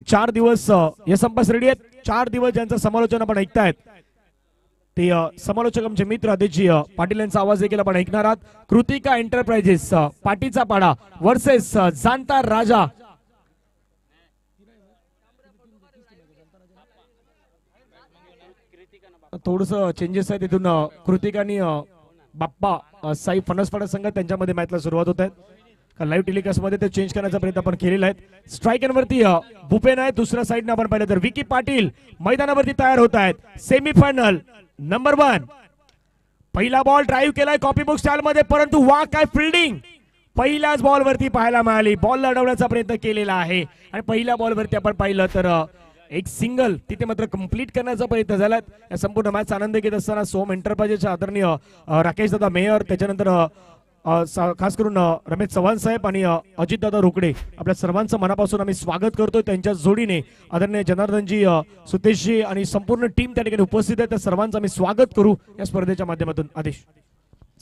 4 दिवस या संपास रेडी आहेत। 4 दिवस ज्यांचं समालोचन आपण ऐकतायत ते समालोचक आमचे मित्र आदिजी पाटील यांचा आवाज देखील आपण ऐकणार आहात। कृतिका एंटरप्राइजेस पाटीचा पाडा वर्सेस जाणता राजा। थोडस चेंजेस आहे तिथून कृतिकानी बाप्पा साई फणसपाडा संघ त्यांच्यामध्ये मॅचला सुरुवात होत आहे। लाईव्ह टेलिकास्ट मध्ये ते चेंज करण्याचा प्रयत्न आपण केलेला आहे। स्ट्रायकरवरती भूपेन आहे, दुसऱ्या साइडने आपण पाहिलं तर विकी पाटील मैदानावरती तयार होत आहेत। सेमीफायनल नंबर 1 पहिला बॉल ड्राईव्ह केलाय कॉपी बुक स्टाईल मध्ये, परंतु वा काय फिल्डिंग पहिल्याच बॉल वरती पाहायला मिळाली। बॉल लढवण्याचा प्रयत्न केलेला आहे आणि पहिल्या बॉल वरती आपण पाहिलं तर एक सिंगल तिथे मात्र कंप्लीट करण्याचा प्रयत्न झाला। या संपूर्ण मॅच आनंद घेत असताना सोम एंटरप्राइजेसचे आदरणीय राकेश दादा मेयर, त्याच्यानंतर खास करून रमेश चव्हाण साहेब आणि अजित दादा रोकडे आपल्या सर्वांचं मनापासून आम्ही स्वागत करतोय। त्यांच्या जोडीने आदरणीय जनार्दनजी सुतेशजी आणि संपूर्ण टीम त्या ठिकाणी उपस्थित आहे, त्या सर्वांचं आम्ही स्वागत करू या स्पर्धेच्या माध्यमातून। आदेश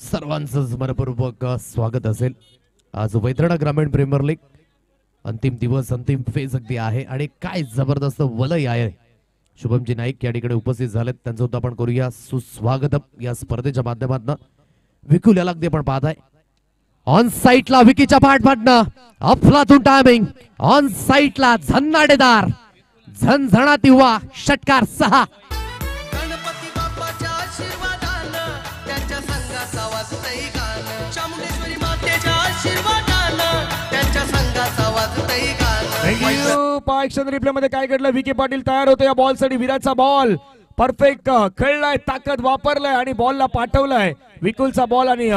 सर्वांचं मनपूर्वक स्वागत असेल। आज वैतरणा ग्रामीण प्रीमियर लीग अंतिम दिवस, अंतिम फेज अगदी आहे आणि काय जबरदस्त वलय आहे। शुभमजी नाईक या ठिकाणी उपस्थित झालेत, त्यांचं सुद्धा आपण करूया सुस्वागतम या स्पर्धेच्या माध्यमातून। विकुल याला अगदी आपण पाहताय ऑन साइटला विकीच्या पाठपाठनं अफलातून टायमिंग, ऑन साइटला झन्नाडेदार झणझणाट युवा षटकार 6। गणपती बाप्पाच्या आशीर्वादानं त्यांच्या संघाचा वाजतंय गाणं, चामुंडेश्वरी मातेच्या आशीर्वादानं त्यांच्या संघाचा वाजतंय गाणं। पायक्षण रिप्ले मध्ये काय घडलं, विकी पाटील तयार होतो या बॉल साठी। विराटचा बॉल परफेक्ट खेळलाय, ताकद वापरलाय आणि बॉलला पाठवलाय। विकुलचा बॉल आणि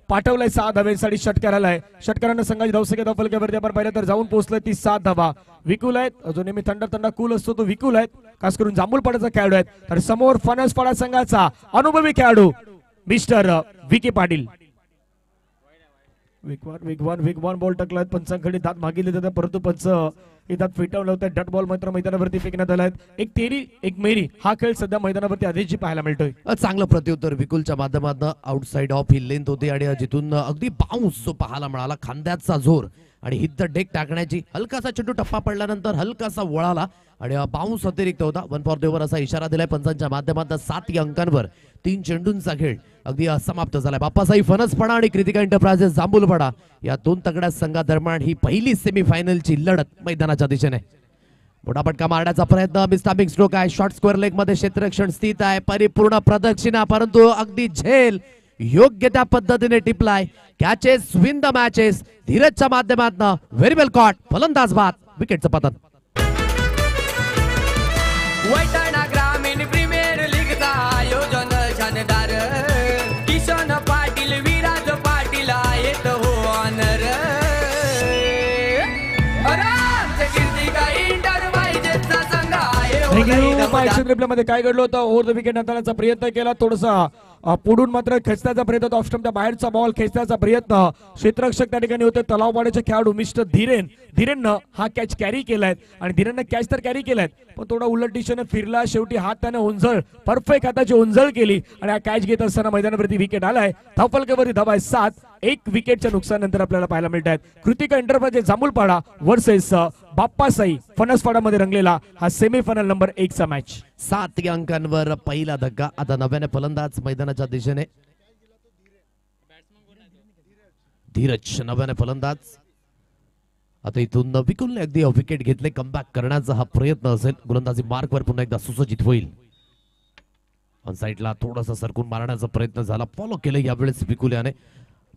पाठवलाय 6 धावेसाठी षटकाराला। षटकारानं संघाची धावसंख्या धावफलकावरती आपण पाहिलं तर जाऊन पोहोचलाय ती 7 धावा। विकुल आहेत, जो नेहमी थंड कूल असतो तो विकुल आहेत, खास करून जांभूळपाड्याचा खेळाडू आहेत। तर समोर फणसपाडा संघाचा अनुभवी खेळाडू मिस्टर विकी पाटील। वेगवान बॉल टाकलाय, पंचांकडे दात मागितले जातात परंतु पंच दात फिटवलं होतं। डट बॉल मात्र मैदानावरती फेकण्यात आलाय। एक तेरी एक मेरी हा खेळ सध्या मैदानावरती आदेशजी पाहायला मिळतोय। चांगलं प्रत्युत्तर विकुलच्या माध्यमातून आउटसाइड ऑफ ही लेंथ होती आणि जिथून अगदी बाउन्स जो पाहायला मिळाला, खांद्याचा जोर आणि हिट द डेक टाकण्याची हलकासा चेंडू टप्पा पडल्यानंतर हलकासा वळाला आणि बाउन्स अतिरिक्त होता। 1 फॉर देवर असा इशारा दिलाय पंचांच्या माध्यमातून। 7 अंकांवर 3 चेंडूंचा खेळ अगदी समाप्त झालाय। बाप्पासाई फणसपाडा आणि कृतिका एंटरप्राइजेस जांभूळपाडा या 2 तगड्या संघादरम्यान ही पहिली सेमीफायनलची लढत मैदानाच्या दिशेने। मोठा फटका मारण्याचा प्रयत्न, मिस्टामिंग स्ट्रोक आहे, शॉर्ट स्क्वेअर लेग मध्ये क्षेत्ररक्षण स्थित आहे, परिपूर्ण प्रदक्षिणा परंतु अगदी झेल योग्य त्या पद्धतीने टिपलाय। कॅचेस विन द मॅचेस धीरजच्या माध्यमातून व्हेरी वेल कॉट, फलंदाज बाद, विकेटचं पतन। वैतरणा ग्रामीण प्रीमियर लीगचा आयोजन शानदार, किशन पाटील विराज पाटील आहेत हो ऑनर। कृतिका एंटरप्राइजेसचा संघ आहे मध्ये काय घडलं होतं, ओव्हर द विकेट हाताळण्याचा प्रयत्न केला, थोडासा पुढून मात्र खेचण्याचा प्रयत्न होता। ऑफस्टंपच्या बाहेरचा बॉल खेचण्याचा प्रयत्न, क्षेत्ररक्षक त्या ठिकाणी होते तलावपाड्याचे खेळाडू मिस्टर धीरेननं हा कॅच कॅरी केलाय आणि धीरेननं कॅच तर कॅरी केलाय पण थोडा उलट दिशेने फिरला, शेवटी हात त्याने उंजळ परफेक्ट हाताची उंजळ केली आणि हा कॅच घेत असताना मैदानावरती विकेट आलाय। धावफलकावरती धावा आहे 7। 1 विकेटच्या नुकसानानंतर आपल्याला पाहायला मिळत आहेत कृतिका एंटरप्राइजेस जांभूळपाडा वर्सेस बाप्पासाई फणसपाडामध्ये रंगलेला हा सेमीफायनल नंबर 1 चा मॅच। 7 अंकांवर पहिला धक्का। आता नव्याने फलंदाज मैदानाच्या दिशेने, धीरज नव्याने फलंदाज। आता इथून विकुलने अगदी विकेट घेतले, कमबॅक करण्याचा हा प्रयत्न असेल। गोलंदाजी मार्कवर पुन्हा एकदा सुसज्जित होईल। ऑन साइडला थोडासा सरकून मारण्याचा प्रयत्न झाला, फॉलो केलं यावेळेस विकुल याने।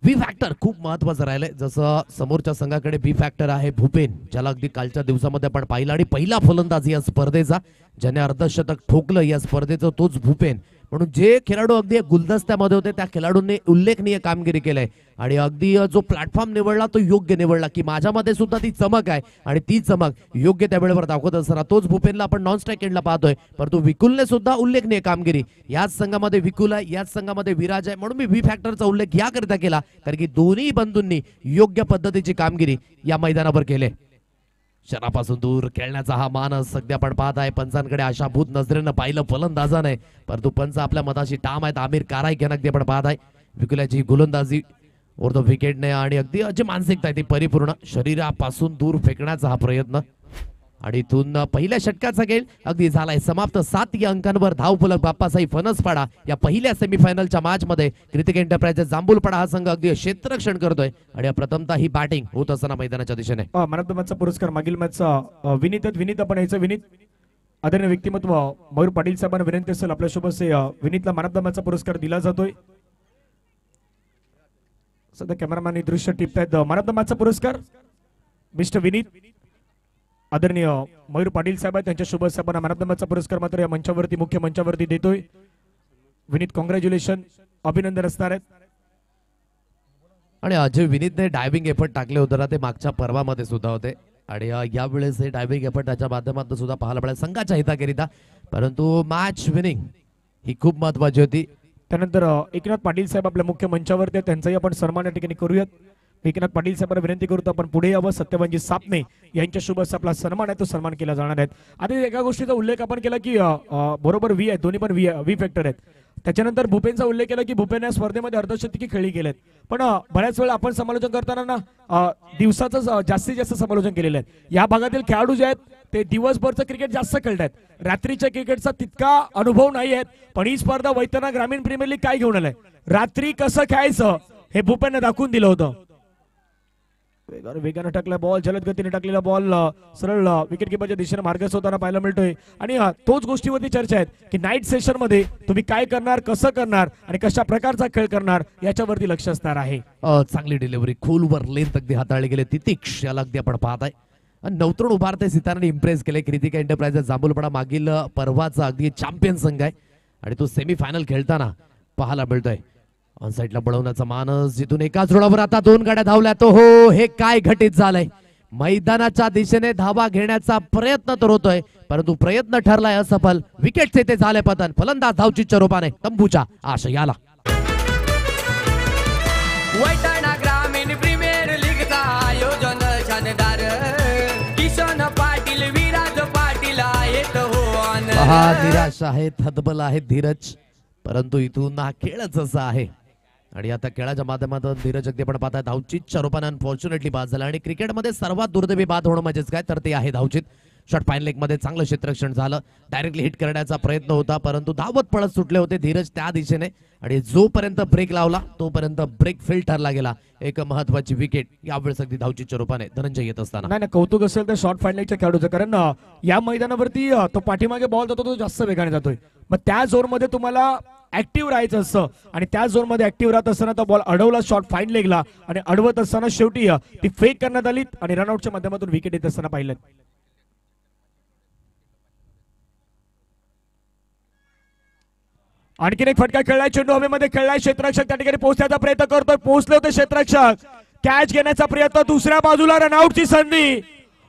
बी फॅक्टर खूप महत्वाचं राहिलंय, जसं समोरच्या संघाकडे बी फॅक्टर आहे भूपेन, ज्याला अगदी कालच्या दिवसामध्ये आपण पाहिलं आणि पहिला फलंदाज या स्पर्धेचा ज्याने अर्धशतक ठोकलं या स्पर्धेचं तोच भूपेन। म्हणून जे खेळाडू अगदी गुलदस्त्यामध्ये होते त्या खेळाडूंनी उल्लेखनीय कामगिरी केली आणि अगदी जो प्लॅटफॉर्म निवडला तो योग्य निवडला की माझ्यामध्ये सुद्धा ती चमक आहे आणि ती चमक योग्य त्या वेळेवर दाखवत असताना तोच भूपेनला आपण नॉन स्ट्राईक एंडला पाहतोय। परंतु विकुलने सुद्धा उल्लेखनीय कामगिरी, याच संघामध्ये विकुल आहे, याच संघामध्ये विराज आहे, म्हणून मी व्ही फॅक्टरचा उल्लेख याकरिता केला कारण की दोन्ही बंधूंनी योग्य पद्धतीची कामगिरी या मैदानावर केली। शरापासून दूर खेळण्याचा हा मानस सध्या आपण पाहत आहे। पंचांकडे आशाभूत नजरेनं पाहिलं फलंदाजाने, परंतु पंच आपल्या मताशी ठाम आहेत। आमिर काराईक यांना अगदी आपण पाहत आहे विकुलाची गोलंदाजी ओव्हर द विकेटने आणि अगदी जी मानसिकता आहे ती परिपूर्ण, शरीरापासून दूर फेकण्याचा हा प्रयत्न आणि इथून पहिल्या षटकाचा खेळ अगदी झालाय समाप्त. 7 या अंकांवर धावफलक बाप्पासाई फणसपाडा या पहिल्या सेमीफायनलच्या मॅच मध्ये क्रितिक एंटरप्राइजेस जांभूलपाडा हा संघ अगदी क्षेत्ररक्षण करतोय आणि प्रथमतः ही बॅटिंग होत असताना मैदानाच्या दिशेने. मॅन ऑफ द मॅचचा पुरस्कार मागील मॅचचा विनीत आपण यायचं विनीत आदरणीय व्यक्तिमत्व मयूर पाटील साहेबांना विनंती असेल आपल्यासोबत विनीतला मॅन ऑफ द मॅचचा पुरस्कार दिला जातोय. सध्या कॅमेरामॅन दृश्य टिपतायत. मॅन ऑफ द मॅचचा पुरस्कार मिस्टर विनीत आदरणीय मयूर पाटील साहेब आहेत त्यांच्या सोबत साहेबांना मॅन ऑफ द मॅचचा पुरस्कार मात्र या मंचावरती मुख्य मंचावरती देतोय. विनीत कॉंग्रॅच्युलेशन अभिनंदन असणार आहेत. आणि अजय विनीतने डायव्हिंग एफर्ट टाकले होते ना ते मागच्या पर्वामध्ये सुद्धा होते आणि यावेळेस हे डायव्हिंग एफर्ट त्याच्या माध्यमातून सुद्धा पाहायला मिळाले संघाच्या हिताकरिता. परंतु मॅच विनिंग ही खूप महत्वाची होती. त्यानंतर एकनाथ पाटील साहेब आपल्या मुख्य मंचावरती आहेत त्यांचाही आपण सन्मान या ठिकाणी करूयात. एकनाथ पाटील साहेबांना विनंती करतो आपण पुढे यावं. सत्यवानजी सापणे यांच्या सोबत आपला सन्मान आहे तो सन्मान केला जाणार आहे. आता एका गोष्टीचा उल्लेख आपण केला की बरोबर व्ही आहे दोन्ही पण व्ही फॅक्टर आहेत. त्याच्यानंतर भूपेनचा उल्लेख केला की भूपेन या स्पर्धेमध्ये अर्धशतकी खेळी केलेत पण बऱ्याच वेळा आपण समालोचन करताना ना दिवसाचं जास्तीत जास्त समालोचन केलेलं आहे. या भागातील खेळाडू जे आहेत ते दिवसभरचं क्रिकेट जास्त खेळतात रात्रीच्या क्रिकेटचा तितका अनुभव नाही आहेत. पण ही स्पर्धा वैतरणा ग्रामीण प्रीमियर लीग काय घेऊन आलाय रात्री कसं खेळायचं हे भूपेनने दाखवून दिलं होतं. वेगाने टाकला बॉल जलद गतीने टाकलेला बॉल सरळ विकेट किपरच्या दिशेने मार्गस्थ होताना पाहायला मिळतोय. आणि तोच गोष्टीवरती चर्चा आहेत की नाईट सेशन मध्ये तुम्ही काय करणार कसं करणार आणि कशा प्रकारचा खेळ करणार याच्यावरती लक्ष असणार आहे. चांगली डिलिव्हरी खोलवर लेंथ अगदी हाताळली गेले. तितिक्ष याला अगदी आपण पाहताय नवतरुण उभारते सिताराने इम्प्रेस केले. क्रितिक एंटरप्राइजेस जांभूलपाडा मागील पर्वाचा अगदी चॅम्पियन संघ आहे आणि तो सेमीफायनल खेळताना पाहायला मिळतोय. ऑन साईडला पळवण्याचा मानस जिथून एकाच रुळावर आता 2 गाड्या धावल्या तो हो हे काय घटित झालंय. मैदानाच्या दिशेने धावा घेण्याचा प्रयत्न तर होतोय परंतु प्रयत्न ठरलाय असफल. विकेट तेथे झाले पतन. फलंदाज धावचीच्या रूपाने तंबूच्या आशयाला. वैतरणा ग्रामीण प्रीमियर लीगचा आयोजन शानदार किशन पाटील विराज पाटील आहेत हो निराश आहेत हतबल आहेत धीरज परंतु इथून हा खेळच असा आहे. आणि आता खेळाच्या माध्यमातून धीरज अगदी आपण पाहताय धावचीतच्या रूपाने अनफॉर्च्युनेटली बाद झाला. आणि क्रिकेटमध्ये सर्वात दुर्दैवी बाद होणं म्हणजेच काय तर ते आहे धावचीत. शॉट फाईन लेग मध्ये चांगलं क्षेत्ररक्षण झालं डायरेक्टली हिट करण्याचा प्रयत्न होता परंतु धावत पळत सुटले होते धीरज त्या दिशेने आणि जोपर्यंत ब्रेक लावला तोपर्यंत ब्रेक फेल ठरला गेला. एक महत्वाची विकेट यावेळेस अगदी धावचीच्या रूपाने धनंजय येत असताना. नाही कौतुक असेल तर शॉर्ट फाईन लेगच्या खेळाडूचं कारण या मैदानावरती तो पाठीमागे बॉल जातो तो जास्त वेगाने जातोय. मग त्या झोन मध्ये तुम्हाला ऍक्टिव्ह राहायचं असतं आणि त्या झोन मध्ये ऍक्टिव्ह राहत असताना तो बॉल अडवला शॉर्ट फाईन लेगला आणि अडवत असताना शेवटी ती फेक करण्यात आली आणि रनआउटच्या माध्यमातून विकेट येत असताना पाहिलं. आणखीन एक फटका खेळलाय चेंडू हवेमध्ये खेळलाय. क्षेत्ररक्षक त्या ठिकाणी पोहोचण्याचा प्रयत्न करतोय पोहोचले होते क्षेत्ररक्षक कॅच घेण्याचा प्रयत्न दुसऱ्या बाजूला रनआउटची संधी.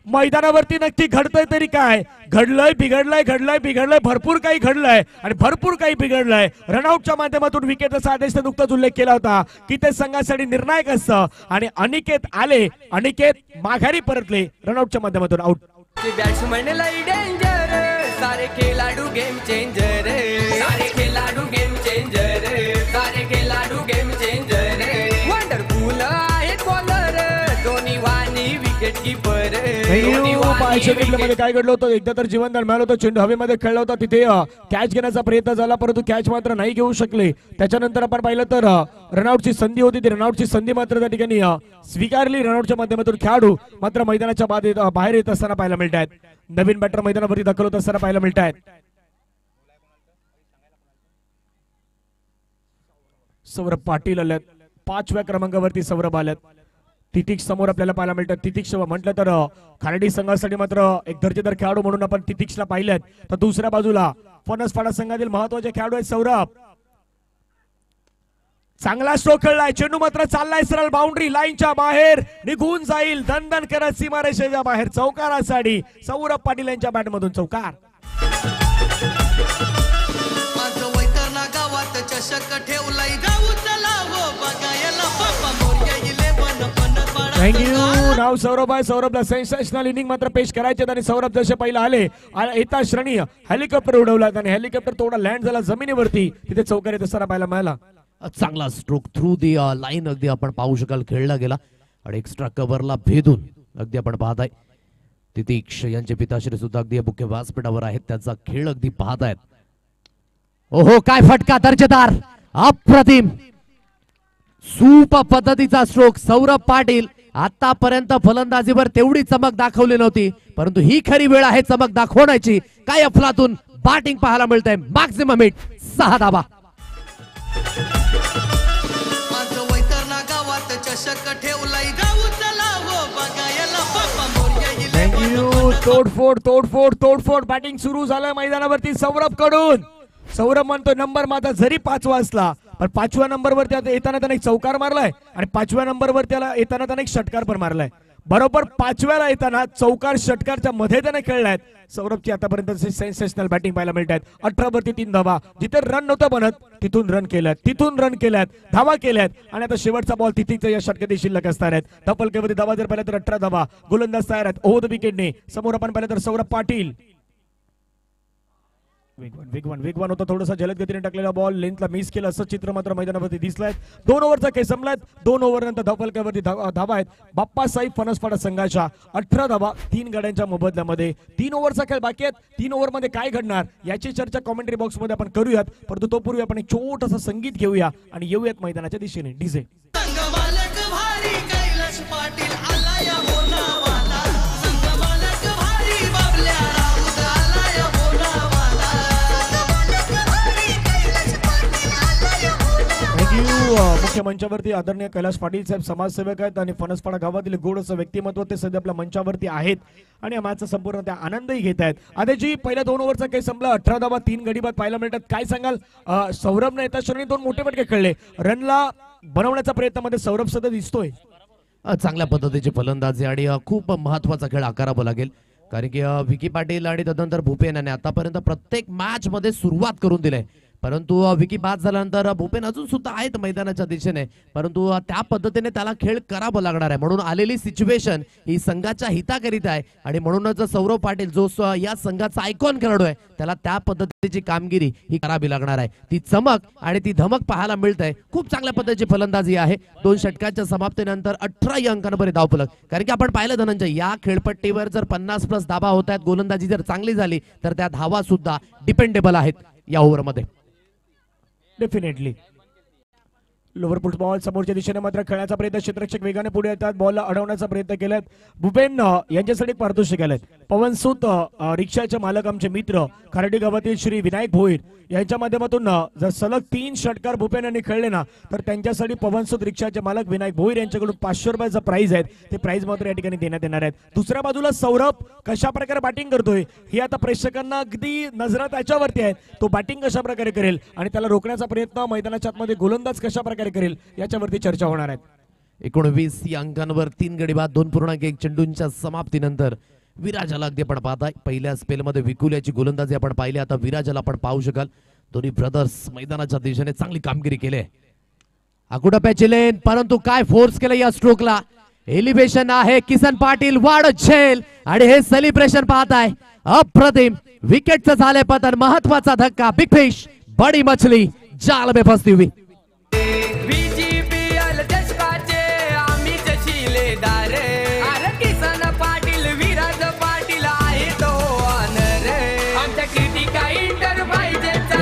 मैदानावरती नक्की घडतंय तरी काय घडलंय बिघडलंय भरपूर काही घडलंय आणि भरपूर काही बिघडलंय. रनआउटच्या माध्यमातून विकेटचा आदेश नुकताच उल्लेख केला होता की ते संघासाठी निर्णायक असतं आणि अनिकेत आले अनिकेत माघारी परतले रनआउटच्या माध्यमातून आउट. बॅट्समन लई डेंजर सारे खेळाडू गेम चेंजर सारे खेळाडू गेम चेंजर सारे खेळाडू गेम चेंजर वंडरफुल आहेत बॉलर दोन्ही वाणी विकेट कीपर. मध्ये काय घडलं होतं एकदा तर जीवनदान मिळालं होतं चेंडू हवेमध्ये खेळला होता तिथे कॅच घेण्याचा प्रयत्न झाला परंतु कॅच मात्र नाही घेऊ शकले. त्याच्यानंतर आपण पाहिलं तर रनआउटची संधी होती ती रनआउटची संधी मात्र त्या ठिकाणी स्वीकारली. रनआउटच्या माध्यमातून खेळाडू मात्र मैदानाच्या बाहेर येत असताना पाहायला मिळत आहेत. नवीन बॅटर मैदानावरती दाखल होत असताना पाहायला मिळत आहेत. सौरभ पाटील आल्यात 5व्या क्रमांकावरती सौरभ आल्यात. तितिक्ष समोर आपल्याला पाहायला मिळतात. तितिक्ष म्हटलं तर खारडी संघासाठी मात्र एक दर्जेदार खेळाडू म्हणून आपण तितिक्षला पाहिलेत. तर दुसऱ्या बाजूला फणसपाडा संघातील महत्वाचे खेळाडू आहेत सौरभ. चांगला स्ट्रोक खेळलाय चेंडू मात्र चाललाय सरळ बाउंड्री लाईनच्या बाहेर निघून जाईल दणदण करत सीमारेषेच्या बाहेर चौकारासाठी सौरभ पाटील यांच्या बॅट मधून चौकार. वैतरणा गावात चषक ठेवलाय जाऊ चला हो बघायला बाप्पा मोरया इलेवन फणसपाडा. थँक्यू. नाव सौरभ आहे. सौरभला सेन्सेशनल इनिंग मात्र पेश करायचे आणि सौरभ जसे पहिला आले येता श्रेणी हेलिकॉप्टर उडवला आणि हेलिकॉप्टर थोडा लँड झाला जमिनीवरती तिथे चौकार येत असताना पाहायला मिळाला. चांगला स्ट्रोक थ्रू दी लाईन अगदी आपण पाहू शकाल खेळला गेला आणि एक्स्ट्रा कव्हरला भेदून अगदी आपण पाहताय तितीक्ष यांचे पिताश्री सुद्धा अगदी मुख्य व्यासपीठावर आहेत, त्याचा खेळ अगदी पाहत आहेत. ओहो काय फटका, दर्जेदार, अप्रतिम, सूप पद्धतीचा स्ट्रोक. सौरभ पाटील आतापर्यंत फलंदाजीवर तेवढी चमक दाखवली नव्हती, परंतु ही खरी वेळ आहे चमक दाखवण्याची. काय अफलातून बॅटिंग पाहायला मिळतंय. मॅक्झिमम हिट, 6 धाबा. माझं वैतरणा गावात चषक ठेवलाय, जाऊ चला हो बघायला बाप्पा मोरया इले थँक्यू. तोडफोड बॅटिंग सुरू झालं मैदानावरती सौरभ कडून. सौरभ म्हणतो नंबर माझा जरी 5वा असला, पण 5व्या नंबरवर येताना त्याने एक चौकार मारलाय आणि 5व्या नंबरवर त्याला येताना त्याने एक षटकार पण मारलाय. बरोबर 5व्याला येताना चौकार षटकारच्या मध्ये त्याने खेळलाय. सौरभची आतापर्यंत सेन्सेशनल बॅटिंग पाहायला मिळत आहेत. 18 वरती 3 धावा. जिथे रन नव्हतं बनत तिथून रन केल्यात, धावा केल्यात आणि आता शेवटचा बॉल तिथीच्या या षटकातील शिल्लक असणार आहेत. धपलकेवरती धावा जर पाहिल्या तर 18 धावा. गोलंदाज तयार आहेत ओव्हर द विकेटने. समोर आपण पाहिलं तर सौरभ पाटील. वेगवान होता, थोडासा जलद गतीने टाकलेला बॉल लेंथला मिस केला असं चित्र मात्र मैदानावरती दिसलाय. 2 ओव्हरचा खेळ संपलाय. 2 ओव्हर नंतर धपलक्यावरती धावा आहेत बाप्पासाहेब फणसपाडा संघाच्या. 18 धावा 3 गड्यांच्या मोबदल्यामध्ये. 3 ओव्हरचा खेळ बाकी आहेत. 3 ओव्हर मध्ये काय घडणार याची चर्चा कॉमेंट्री बॉक्स मध्ये आपण करूयात, परंतु तोपूर्वी आपण एक छोटंसं संगीत घेऊया आणि येऊयात मैदानाच्या दिशेने. डीजे संघ मालक भारी कैलाश पाटील आला या बोलावाला, संघ मालक भारी बाबल्या राऊत आला या बोलावाला, संघ मालक भारी कैलाश पाटील आला या बोलावाला. थँक्यू. मुख्य मंचावरती आदरणीय कैलाश पाटील साहेब समाजसेवक आहेत आणि फणसपाडा गावातील गोड असं व्यक्तिमत्व ते सध्या आपल्या मंचावरती आहेत आणि या मॅचचा संपूर्ण त्या आनंदही घेत आहेत. आदेजी पहिल्या 2 ओव्हरचा खेळ संपला. 18 धावा 3 गडी बाद पाहायला मिळतात. काय सांगाल, सौरभने येता क्षणी 2 मोठे फटके खेळले. रनला बनवण्याच्या प्रयत्नामध्ये सौरभ सध्या दिसतोय. चांगल्या पद्धतीची फलंदाजी आणि खूप महत्वाचा खेळ आकारावा लागेल, कारण की विकी पाटील आणि तदनंतर भूपेन याने आतापर्यंत प्रत्येक मॅच मध्ये सुरुवात करून दिली, परंतु विकी बाद झाल्यानंतर भूपेन अजून सुद्धा आहेत मैदानाच्या दिशेने, परंतु त्या पद्धतीने त्याला खेळ करावा लागणार आहे. म्हणून आलेली सिच्युएशन ही संघाच्या हिताकरिता आहे आणि म्हणूनच सौरभ पाटील जो या संघाचा आयकॉन खेळाडू आहे त्याला त्या पद्धतीची कामगिरी ही करावी लागणार आहे. ती चमक आणि ती धमक पाहायला मिळते. खूप चांगल्या पद्धतीची फलंदाजी आहे. 2 षटकांच्या समाप्तीनंतर 18 अंकांपर्यंत धावफलक, कारण की आपण पाहिलं धनंजय या खेळपट्टीवर जर 50+ धावा होत आहेत, गोलंदाजी जर चांगली झाली तर त्या धावा सुद्धा डिपेंडेबल आहेत या ओव्हरमध्ये. डेफिनेटली लोअर पुट बॉल समोरच्या दिशेने मात्र खेळण्याचा प्रयत्न. क्षेत्ररक्षक वेगाने पुढे येतात, बॉलला अडवण्याचा प्रयत्न केलात. भूपेन यांच्यासाठी पारितोषिक आलेत. पवनसूत रिक्षाचे मालक आमचे मित्र खारडी गावातील श्री विनायक भोईर यांच्या माध्यमातून जर सलग 3 षटकार भूपेन यांनी खेळले ना तर त्यांच्यासाठी पवनसूत रिक्षाचे मालक विनायक भोईर यांच्याकडून 500 रुपयाचा प्राइज आहे. ते प्राइज मात्र या ठिकाणी देण्यात येणार आहेत. दुसऱ्या बाजूला सौरभ कशा प्रकारे बॅटिंग करतोय ही आता प्रेक्षकांना अगदी नजरा त्याच्यावरती आहे. तो बॅटिंग कशा प्रकारे करेल आणि त्याला रोखण्याचा प्रयत्न मैदानाच्या आतमध्ये गोलंदाज कशा प्रकारे करेल याच्यावरती चर्चा होणार आहे. 19 अंकांवर 3 गडी बाद 2.1 चेंडूंच्या समाप्तीनंतर विराजाला अगदी आपण पाहताय. पहिल्या स्पेलमध्ये विकुल्याची गोलंदाजी आपण पाहिली, आता विराजाला आपण पाहू शकाल. दोन्ही ब्रदर्स मैदानाच्या दिशेने चांगली कामगिरी केली. आकुटप्याची लेन, परंतु काय फोर्स केलं या स्ट्रोकला. एलिव्हेशन आहे किसन पाटील, वाढत झेल आणि हे सेलिब्रेशन पाहताय अप्रतिम. विकेटचं झाले पतन, महत्वाचा धक्का. बिग फिश बडी मछली जाल में फसती हुई. बीजीपीएल चषकाचे आम्हीच शिलेदार. अरे किसन पाटील विराज पाटील आहे तो ऑनर. आमच्या क्रिटिका इंटरप्राइजेसचा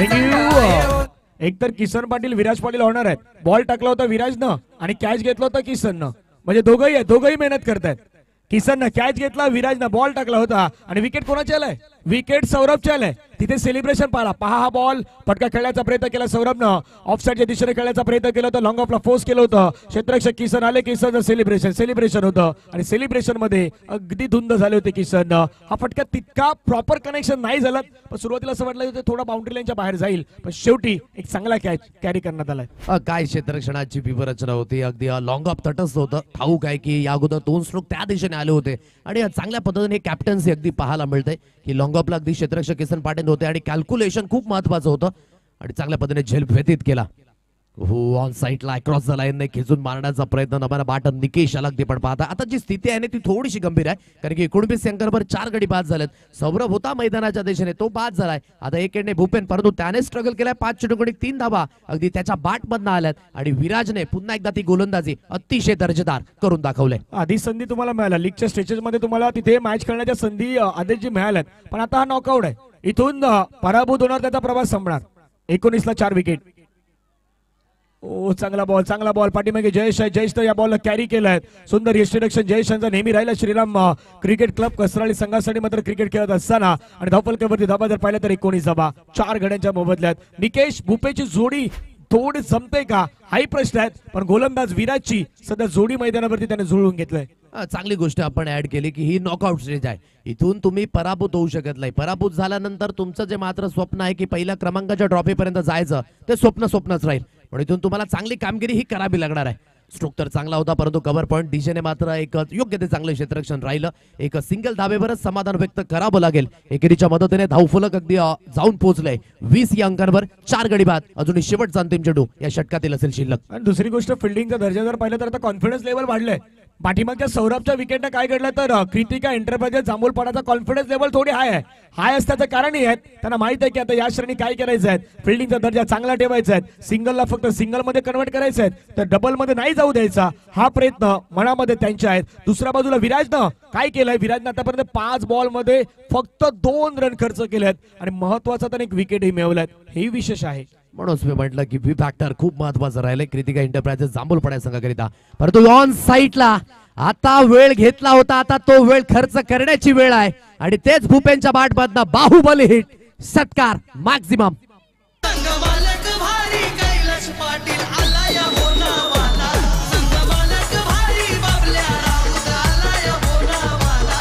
एकतर किसन पाटील विराज पाटील होणार आहेत. बॉल टाकला होता विराजनं आणि कॅच घेतला होता किसननं, म्हणजे दोघंही मेहनत करतायत. किसननं कॅच घेतला, विराजनं बॉल टाकला होता आणि विकेट कोणाचे आलाय? विकेट सौरभचे आलाय. तिथे सेलिब्रेशन पाहिला. पहा हा बॉल पटका खेळण्याचा प्रयत्न केला सौरभनं, ऑफ साईडच्या दिशेने खेळण्याचा प्रयत्न केला होता, लॉंग ऑफला फोर्स केलं होतं. क्षेत्ररक्षक किसन आले, किसनचं सेलिब्रेशन होतं आणि सेलिब्रेशन मध्ये अगदी धुंद झाले होते किसन. हा फटका तितका प्रॉपर कनेक्शन नाही झाला, पण सुरुवातीला असं वाटलं होतं थोडा बाउंड्री लाईनच्या बाहेर जाईल, पण शेवटी एक चांगला कॅच कॅरी करण्यात आलाय. काय क्षेत्ररक्षणाची व्यूहरचना होती. अगदी लॉंग ऑफ तटस्थ होतं. ठाऊक आहे की या अगोदर 2 स्ट्रोक त्या दिशेने आले होते आणि चांगल्या पद्धतीने कॅप्टन्सी अगदी पाहायला मिळते की लॉंग ऑफला अगदी क्षेत्ररक्षक किसन पाटील होते आणि कॅल्क्युलेशन खूप महत्वाचं होतं आणि चांगल्या पद्धतीने झेल व्यतीत केला. हो ऑन साईडला क्रॉस द लाईन खेचून मारण्याचा प्रयत्न नव्यानं बाटन निकेश अलगदे पण पाहता. आता जी स्थिती आहे ना ती थोडीशी गंभीर आहे, कारण की 19 अंकांवर 4 गडी बाद झालेत. सौरभ होता मैदानाच्या दिशेने, तो बाद झालाय. आता एकेडने भूपेन, परंतु त्याने स्ट्रगल केलाय. 5 चेंडूंकडे 3 धावा अगदी त्याच्या बाट मधनं आल्यात आणि विराजने पुन्हा एकदा ती गोलंदाजी अतिशय दर्जेदार करून दाखवले. आधी संधी तुम्हाला मिळाल्या लीगच्या स्टेजेस मध्ये, तुम्हाला तिथे मॅच खेळण्याच्या संधी आधी जी मिळाल्यात, पण आता हा नॉकआउट आहे. इथून पराभूत होणार, त्याचा प्रवास संपणार. 19ला 4 विकेट. ओ चांगला बॉल पाठीमागे जयेश आहे. जयेश तर या बॉलला कॅरी केलाय. सुंदर यष्टिरक्षण जयेश यांचा नेहमी राहिला. श्रीराम क्रिकेट क्लब कसराळी संघासाठी मात्र क्रिकेट खेळत असताना आणि धावफलकावरती धाबा जर पाहिलं तर 19 धाबा 4 गड्यांच्या मोबदल्यात. निकेश भूपेची जोडी थोडी जमते का हाही प्रश्न आहे, पण गोलंदाज विराजची सध्या जोडी मैदानावरती त्याने जुळवून घेतलंय. चांगली गोष्ट आपण ऍड केली की ही नॉकआउट स्टेज आहे. इथून तुम्ही पराभूत होऊ शकत नाही. पराभूत झाल्यानंतर तुमचं जे मात्र स्वप्न आहे की पहिल्या क्रमांकाच्या ट्रॉफीपर्यंत जायचं, ते स्वप्नच राहील. पण इथून तुम्हाला चांगली कामगिरी ही करावी लागणार आहे. स्ट्रोक तर चांगला होता, परंतु कव्हर पॉईंट दिशेने मात्र एक योग्य ते चांगलं क्षेत्ररक्षण राहिलं. एक सिंगल धाबेवरच समाधान व्यक्त करावं लागेल. एकेरीच्या मदतीने धावफलक अगदी जाऊन पोहोचलंय. 20 या अंकांवर 4 गडी बाद. अजूनही शेवटचा अंतिम चेंडू या षटकातील असेल शिल्लक. आणि दुसरी गोष्ट, फिल्डिंगचा दर्जा जर पाहिलं तर आता कॉन्फिडन्स लेवल वाढलंय. पाठीमागच्या सौरभच्या विकेटने काय घडलं तर कृतिका एंटरप्राइजेस जांभूलपाडाचा कॉन्फिडन्स लेवल थोडी हाय असल्याचं कारणही आहे. त्यांना माहित आहे की आता या श्रेणी काय करायचं आहे. फिल्डिंगचा दर्जा चांगला ठेवायचा आहे. सिंगलला फक्त सिंगल मध्ये कन्वर्ट करायचं आहे, तर डबल मध्ये नाही जाऊ द्यायचा, हा प्रयत्न मनामध्ये त्यांच्या आहेत. दुसऱ्या बाजूला विराजनं काय केलंय, विराजनं आतापर्यंत 5 बॉल मध्ये फक्त 2 रन खर्च केलेत आणि महत्वाचा तर एक विकेटही मिळवलाय. हे विशेष आहे. म्हणूनच मी म्हटलं की व्ही फॅक्टर खूप महत्वाचं राहिलंय कृतिका एंटरप्राइजेस जांभूलपाडा संघाकरिता. परंतु ऑन साईडला आता वेळ घेतला होता, आता तो वेळ खर्च करण्याची वेळ आहे आणि तेच भूपेनच्या बाटमधनं बाहुबली हिट, सत्कार मॅक्झिमम. संगमालक भारी कैलाश पाटील आला या होनावाला. संगमालक भारी बाबल्या राऊत आला या होनावाला.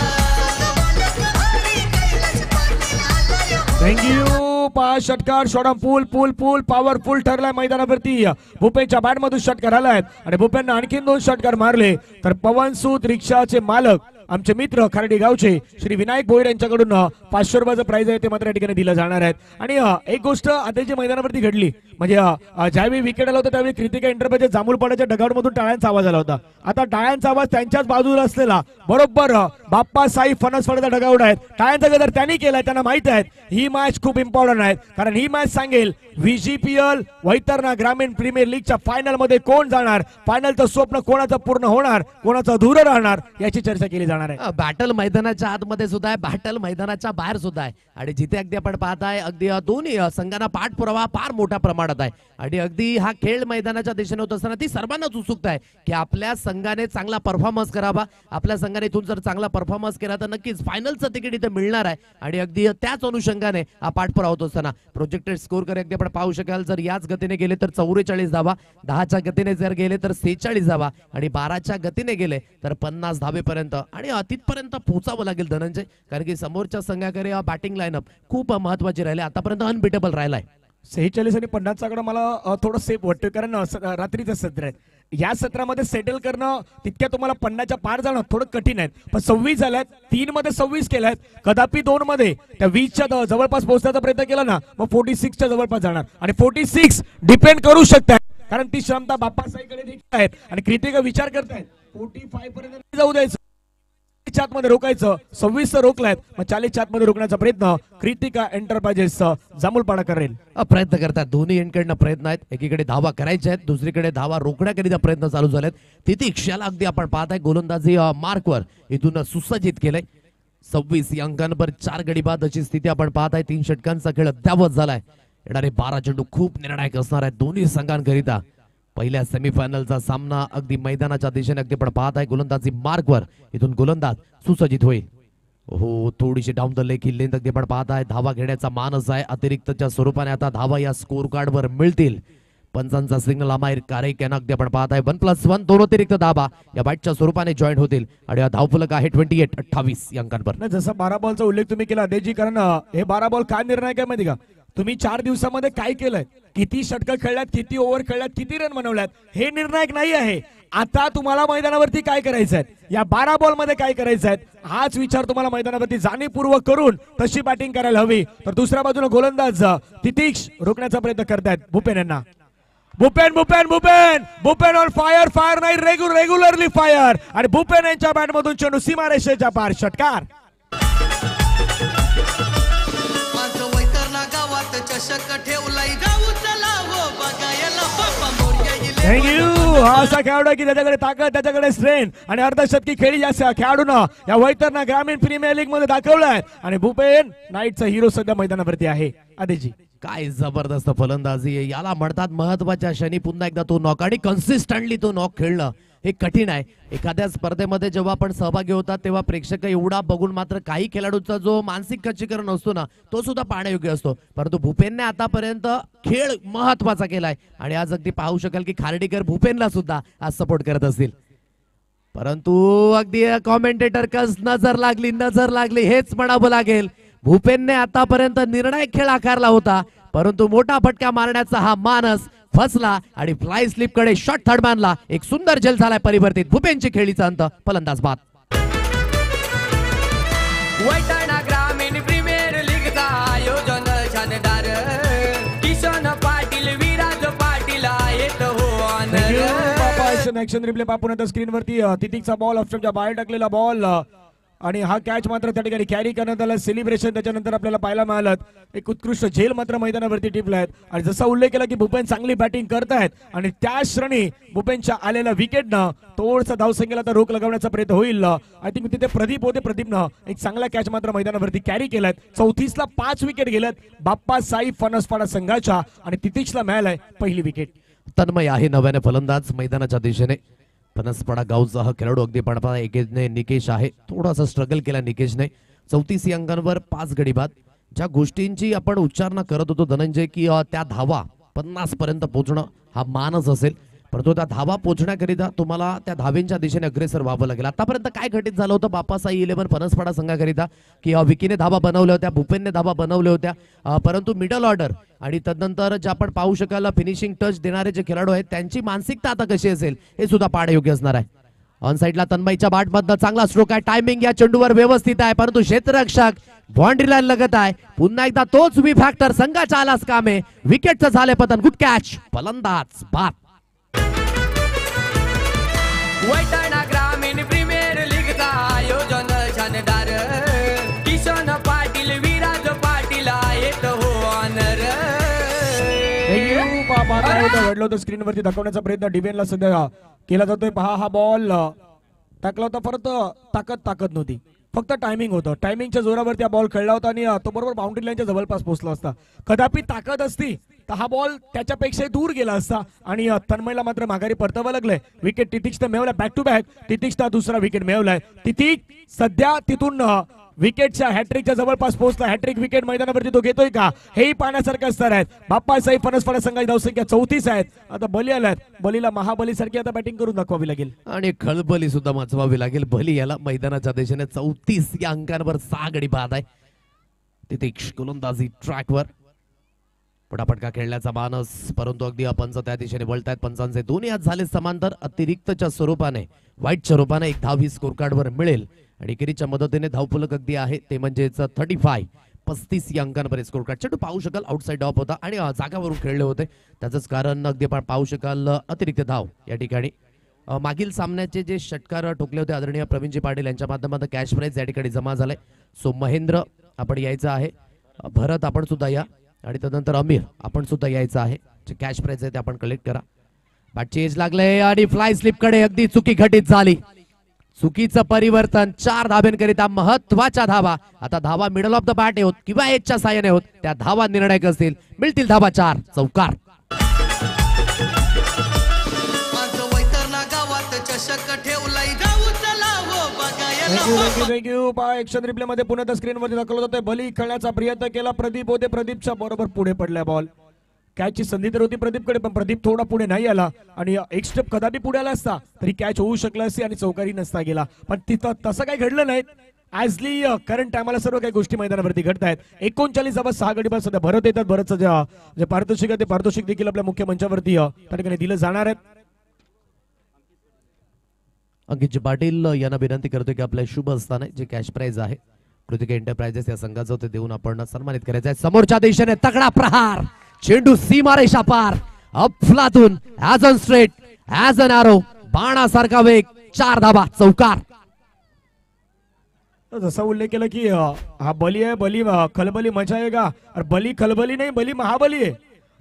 संगमालक भारी कैलाश पाटील आला या. थँक्यू. 5 षटकार, शॉर्ट पूल पॉवरफुल ठरलाय मैदानावरती. भूपेनच्या बॅट मधून षटकार आलाय आणि भूपेननं आणखीन 2 षटकार मारले. तर पवनसूत रिक्षाचे मालक आमचे मित्र खारडी गावचे श्री विनायक भोईर यांच्याकडून 500 रुपयाचं प्राइज आहे, ते मात्र या ठिकाणी दिलं जाणार आहे. आणि एक गोष्ट आता जी मैदानावरती घडली, म्हणजे ज्यावेळी विकेट आला होता त्यावेळी कृतिका एंटरप्राइजेस जांभूलपाड्याच्या डगआउट मधून टाळ्यांचा आवाज आला होता. आता टाळ्यांचा आवाज त्यांच्याच बाजूला असलेला बरोबर बाप्पा साई फणसवाड्याचा डगआउट आहे. टाळ्यांचा गजर त्यांनी केलाय. त्यांना माहित आहे ही मॅच खूप इम्पॉर्टंट आहे, कारण ही मॅच सांगेल VGPL वैतरणा ग्रामीण प्रीमियर लीगच्या फायनल मध्ये कोण जाणार, फायनलचं स्वप्न कोणाचं पूर्ण होणार, कोणाचं अधुरं राहणार, याची चर्चा केली जाणार आहे. बॅटल मैदानाच्या आतमध्ये सुद्धा आहे, बॅटल मैदानाच्या बाहेर सुद्धा आहे आणि जिथे अगदी आपण पाहताय अगदी दोन्ही संघांना पाठपुरावा फार मोठ्या प्रमाणात आहे. आणि अगदी हा खेळ मैदानाच्या दिशेने होत असताना ती सर्वांनाच उत्सुकता आहे की आपल्या संघाने चांगला परफॉर्मन्स करावा. आपल्या संघाने इथून जर चांगला परफॉर्मन्स केला तर नक्कीच फायनलचं तिकीट इथे मिळणार आहे. आणि अगदी त्याच अनुषंगाने हा पाठपुरावा होत असताना प्रोजेक्टेड स्कोर करे अगदी आपण पाहू शकाल. जर याच गतीने गेले तर 44 धावा, 10च्या गतीने जर गेले तर 46 धावा आणि 12च्या गतीने गेले तर 50 धावेपर्यंत आणि तिथपर्यंत पोहोचावं लागेल धनंजय, कारण की समोरच्या संघाकडे बॅटिंग लाईनअप खूप महत्वाची राहिली. आतापर्यंत अनबिटेबल राहिलाय. 46 आणि 50चा आकडा मला थोडं सेफ वाटतं, कारण रात्रीचं सत्र आहे. या सत्रामध्ये सेटल करणं तितक्या तुम्हाला 50च्या पार जाणं थोडं कठीण आहे. पण 26 झाल्यात, 3 मध्ये 26 केल्यात, कदापि 2 मध्ये त्या 20च्या जवळपास पोहोचण्याचा प्रयत्न केला ना, मग 46च्या जवळपास जाणार. आणि 46 डिपेंड करू शकतात, कारण ती क्षमता बाप्पासाईकडे देखील आहेत आणि कृतिका विचार करतायत 45 पर्यंत जाऊ द्यायचं, 40च्या आतमध्ये रोखायचं. 26 रोखलायत, मग 40च्या आतमध्ये रोखण्याचा प्रयत्न कृतिका एंटरप्राइजेस जांभूलपाडा करेल. प्रयत्न करतात, दोन्ही एंडकडनं प्रयत्न आहेत. एकीकडे धावा करायच्या आहेत, दुसरीकडे धावा रोखण्याकरिता प्रयत्न चालू झालेत. तितीक्षाला अगदी आपण पाहताय गोलंदाजी मार्कवर इथून सुसज्जित केलंय. 26 या अंकांवर 4 गडी बाद अशी स्थिती आपण पाहताय. 3 षटकांचा खेळ अद्यावत झालाय. येणारे 12 चेंडू खूप निर्णायक असणार आहेत दोन्ही संघांकरिता. पहिल्या सेमीफायनलचा सामना अगदी मैदानाच्या दिशेने अगदी पण पाहत आहे. गोलंदाजी मार्कवर इथून गोलंदाज सुसज्जित होईल. हो, थोडीशी down the leg he length अगदी पण पाहत आहे. धावा घेण्याचा मानस आहे. अतिरिक्तच्या स्वरूपाने आता धावा या स्कोर कार्ड वर मिळतील. पंचांचा सिग्नल अमायर कारेक यांना अगदी आपण पाहत आहे. 1+1 दोन अतिरिक्त धावा या बॅटच्या स्वरूपाने जॉईंट होतील आणि धावफलक आहे 28 या अंकांवर. जसा 12 बॉलचा उल्लेख तुम्ही केला अदेजी, कारण हे 12 बॉल काय निर्णायक आहे माहिती का? तुम्ही 4 दिवसामध्ये काय केलंय, किती षटकं खेळल्यात, किती ओव्हर खेळल्यात, किती रन बनवल्यात, हे निर्णायक नाही आहे. आता तुम्हाला मैदानावरती काय करायचं आहे, या 12 बॉल मध्ये काय करायचं आहे, हाच विचार तुम्हाला मैदानावरती जाणीवपूर्वक करून तशी बॅटिंग करायला हवी. तर दुसऱ्या बाजूला गोलंदाज तितीक्ष रोखण्याचा प्रयत्न करतायत भूपेन यांना. Bhupen Bhupen Bhupen Bhupen on fire fire नाही रेग्युलरली फायर आणि भूपेन यांच्या बॅट मधून चेंडू सीमारेषेच्या पार षटकार. माझं वैतरणा गावात चषक ठेवलाय जाऊ चला हो बघायला बाप्पा मोरया इले. थँक्यू. हा असा खेळाडू की त्याच्याकडे ताकद त्याच्याकडे स्ट्रेंथ आणि अर्धशतकी खेळी जास्त खेळाडूनं या वैतरणा ग्रामीण प्रीमियर लीग मध्ये दाखवलाय आणि भूपेन नाईटचा हिरो सध्या मैदानावरती आहे. आदेजी काय जबरदस्त फलंदाजी आहे. याला म्हणतात महत्वाच्या क्षणी पुन्हा एकदा तो नॉक आणि कन्सिस्टंटली तो नॉक खेळणं हे कठीण आहे. एखाद्या स्पर्धेमध्ये जेव्हा आपण सहभागी होतात तेव्हा प्रेक्षक एवढा बघून मात्र काही खेळाडूंचा जो मानसिक खच्चीकरण असतो ना तो सुद्धा पाहण्यायोग्य असतो. परंतु भूपेनने आतापर्यंत खेळ महत्वाचा केलाय आणि आज अगदी पाहू शकाल की खार्डीकर भूपेनला सुद्धा आज सपोर्ट करत असतील. परंतु अगदी कॉमेंटेटर कस नजर लागली हेच म्हणावं लागेल. भूपेनने आतापर्यंत निर्णायक खेळ आकारला होता परंतु मोठा फटका मारण्याचा हा मानस फसला आणि फ्लाय स्लिप कडे शॉट थर्डमॅनला एक सुंदर झेल झालाय परिवर्तित. भूपेनची खेळीचा अंत फलंदाज बाद. वैतरणा ग्रामीण प्रीमियर लीगचा आयोजन शानदार किशन पाटील विराज पाटील आहेत हो ऑनर. ऍक्शन रिप्ले पाहून आता स्क्रीन वरती तितिकचा बॉल ऑप्शनच्या बाहेर टाकलेला बॉल आणि हा कॅच मात्र त्या ठिकाणी कॅरी करण्यात आला. सेलिब्रेशन त्याच्यानंतर आपल्याला पाहायला मिळालं. एक उत्कृष्ट झेल मात्र मैदानावरती टिपलाय आणि जसा उल्लेख केला की भूपेन चांगली बॅटिंग करतायत आणि त्या श्रेणी भूपेनच्या आलेल्या विकेटनं थोडसा धावसंख्येला तर रोख लगावण्याचा प्रयत्न होईल. आय थिंक तिथे प्रदीप होते. प्रदीपनं एक चांगला कॅच मात्र मैदानावरती कॅरी केलाय. 34ला 5 विकेट गेल्यात बाप्पा साई फणसपाडा संघाच्या आणि तितिकला मिळालाय पहिली विकेट. तन्मय आहे नव्याने फलंदाज मैदानाच्या दिशेने. फणसपाडा गावचा हा खेळाडू अगदी पणपा एकेने निकेश आहे. थोडासा स्ट्रगल केला निकेशने. 34 अंकांवर 5 गडी बाद. ज्या गोष्टींची आपण उच्चारणा करत होतो धनंजय की त्या धावा 50 पर्यंत पोहोचणं हा मानच असेल परंतु त्या धावा पोहोचण्याकरिता तुम्हाला त्या धावेंच्या दिशेने अग्रेसर व्हावं लागेल. आतापर्यंत काय घटित झालं होतं बाप्पासाई 11 फणसपाडा संघाकरिता की विकीने धावा बनवल्या होत्या भूपेनने धावा बनवल्या होत्या परंतु मिडल ऑर्डर आणि तदनंतर जे आपण पाहू शकाल फिनिशिंग टच देणारे जे खेळाडू आहेत त्यांची मानसिकता आता कशी असेल हे सुद्धा पाहण्यायोग्य असणार आहे. ऑन साइडला तन्मयच्या बॅटमधनं चांगला स्ट्रोक आहे. टायमिंग या चेंडूवर व्यवस्थित आहे परंतु क्षेत्ररक्षक बाउंड्री लाईन लगत आहे. पुन्हा एकदा तोच वी फॅक्टर संघाच्या आलाच कामे. विकेटचं झाले पतन. Good catch. फलंदाज बाद. वैतरणा ग्रामीण प्रीमियर लीगचा आयोजन शानदार किशन पाटील विराज पाटील आहेत हो ऑनर. घडलं होतं स्क्रीन वरती दाखवण्याचा प्रयत्न डिफेन्सला सध्या केला जातोय. पहा हा बॉल टाकला होता परत ताकद नव्हती फक्त टायमिंग होतं. टायमिंगच्या जोरावरती हा बॉल खेळला होता आणि तो बरोबर बाउंड्री लाईनच्या जवळपास पोहोचला असता. कदापि ताकद असती तर हा बॉल त्याच्यापेक्षा दूर गेला असता आणि तन्मयला मात्र माघारी परतावं लागलंय. विकेट तितिकनं मिळवलाय बॅक टू बॅक. तितिकचा दुसरा विकेट मिळवलाय. तितिक सध्या तिथून विकेटच्या हॅट्रिकच्या जवळपास पोहोचला. हॅट्रिक विकेट मैदानावरती तो घेतोय का हेही पाहण्यासारखं असणार आहे. बाप्पासाई फणसपाडा संघाची धावसंख्या 34 आहेत. आता बली आलात. बलीला महाबली सारखी आता बॅटिंग करून दाखवावी लागेल आणि खळबली सुद्धा वाचवावी लागेल. बली याला मैदानाच्या दिशेने 34 या अंकांवर 6 गडी बाद आहे. तिथे गोलंदाजी ट्रॅकवर पटापटका खेळण्याचा मानस परंतु अगदी पंच त्या दिशेने वळतायत. पंचांचे दोन्ही आज झाले समांतर. अतिरिक्तच्या स्वरूपाने वाईटच्या रूपाने एक धाव ही स्कोर कार्डवर मिळेल आणि किरीच्या मदतीने धावफलक अगदी आहे ते म्हणजेच 35 या अंकांवर स्कोर कार्ड. चेंडू पाहू शकाल आउटसाइड ऑफ होता आणि जागावरून खेळले होते त्याचंच कारण अगदी आपण पाहू शकाल अतिरिक्त धाव या ठिकाणी. मागील सामन्याचे जे षटकार ठोकले होते आदरणीय प्रवीणजी पाटील यांच्या माध्यमातून कॅश प्राइज या ठिकाणी जमा झालाय. सो महेंद्र आपण यायचं आहे. भरत आपण सुद्धा या आणि त्यानंतर अमीर आपण सुद्धा यायचं आहे. जे कॅश प्राइज आहे ते आपण कलेक्ट करा. बॅटची एज लागले आणि फ्लाय स्लिप कडे अगदी चुकी घटित झाली. चुकीचं परिवर्तन. 4 धाब्यांकरिता महत्वाच्या धावा. आता धावा मिडल ऑफ द बॅट होत किंवा एजच्या साह्याने होत त्या धावा निर्णायक असतील. मिळतील धावा 4 चौकार. माझं वैतरणा गावात चषक ठेवलाय जाऊ चला हो बघायला. थँक्यू. ऍक्शन रिप्ले मध्ये पुन्हा स्क्रीन वरती दाखवलं होतं. बली खेळण्याचा प्रयत्न केला. प्रदीप होते. प्रदीपच्या बरोबर पुढे पडलाय बॉल. कॅचची संधी तर होती प्रदीपकडे पण प्रदीप थोडा पुढे नाही आला आणि एक स्टेप कदापि पुढे आला असता तरी कॅच होऊ शकला असती आणि चौकारी नसता गेला. पण तिथं तसं काही घडलं नाही. ऍजली करंट टायमाला सर्व काही गोष्टी मैदानावरती घडतायत. 39 6 गडी बाद सध्या भरत येतात. भरतचं जे पारितोषिक आहे ते पारितोषिक देखील आपल्या मुख्य मंचावरती त्या ठिकाणी दिलं जाणार आहे. अंकित पाटील यांना विनंती करतो की आपल्या शुभ असताना जे कॅश प्राइज आहे कृतिका एंटरप्राइजेस या संघाचं ते देऊन आपण सन्मानित करायचं आहे. समोरच्या दिशेने तगडा प्रहार. चेंडू सीमारेषा पार अफलातून as on straight as an arrow बाणासारखा वेग 4 धाबा चौकार. जसा उल्लेख केला की हा बली आहे, बली खलबली मजा आहे का? अरे बली खलबली नाही, बली महाबली आहे.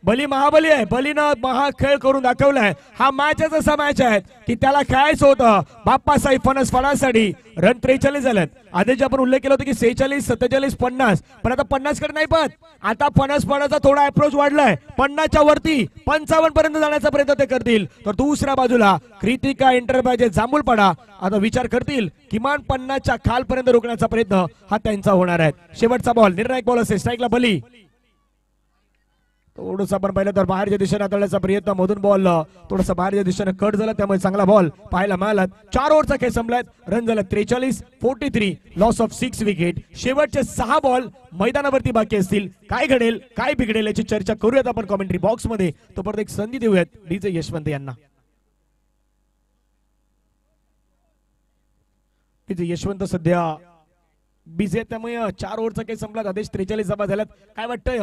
बली महाबली आहे. बलीनं महाखेळ करून दाखवलाय. हा मॅचच असा मॅच आहे की त्याला खेळायचं होतं. बाप्पासाहेब फणस फळासाठी रन 43 झालेत. आधी आपण उल्लेख केला होता की 46, 47, 50, पण आता 50 कडे नाही पण आता फणस फळाचा थोडा अप्रोच वाढलाय. 50च्या वरती 55 पर्यंत जाण्याचा प्रयत्न ते करतील. तर दुसऱ्या बाजूला कृतिका एंटरप्राइजेस जांभूळपाडा आता विचार करतील किमान 50च्या खालपर्यंत रोखण्याचा प्रयत्न हा त्यांचा होणार आहे. शेवटचा बॉल निर्णायक बॉल असेल. स्ट्राईकला बली थोडंसं आपण पाहिलं तर बाहेरच्या दिशेने हाताळण्याचा प्रयत्न. मधून बॉल थोडासा बाहेरच्या दिशेने कट झाला, त्यामुळे चांगला बॉल पाहायला मिळाला. 4 ओव्हरचा खेळ संपलाय. रन झाला 43, 43, लॉस ऑफ 6 विकेट. शेवटचे 6 बॉल मैदानावरती बाकी असतील. काय घडेल काय बिघडेल याची चर्चा करूयात आपण कॉमेंट्री बॉक्स मध्ये. तो परत एक संधी देऊयात डीजे यशवंत यांना. डीजे यशवंत सध्या बिझी आहेत, त्यामुळे 4 ओव्हरचा काही संपला. आदेश 43 धावा झाल्यात. काय वाटतंय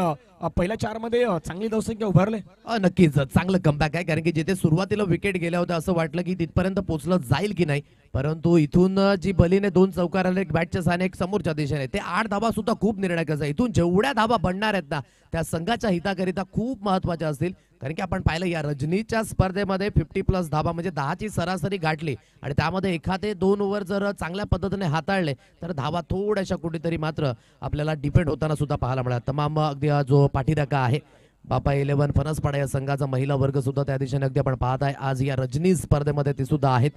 पहिल्या 4 मध्ये चांगली धावसंख्या उभारले? नक्कीच चांगलं कमबॅक आहे, कारण की जिथे सुरुवातीला विकेट गेल्या होत्या असं वाटलं की तिथपर्यंत पोहोचलं जाईल की नाही, परंतु इथून जी बलीने 2 चौकार आले, एक बॅटच्या साने एक समोरच्या दिशेने, ते 8 धावा सुद्धा खूप निर्णायक आहे. इथून जेवढ्या धावा बनणार आहेत ना त्या संघाच्या हिताकरिता खूप महत्वाच्या असतील. कारण की आपण पाहिलं या रजनीच्या स्पर्धेमध्ये 50+ धावा म्हणजे 10ची सरासरी गाठली आणि त्यामध्ये एखादे 2 ओव्हर जर चांगल्या पद्धतीने हाताळले तर धावा थोड्याशा कुठेतरी मात्र आपल्याला डिपेंड होताना सुद्धा पाहायला मिळाला. तमाम अगदी जो पाठीराखा आहे बापा 11 फणसपाडा या संघाचा महिला वर्ग सुद्धा त्या दिशेने अगदी आपण पाहत आहे. आज या रजनी स्पर्धेमध्ये ते सुद्धा आहेत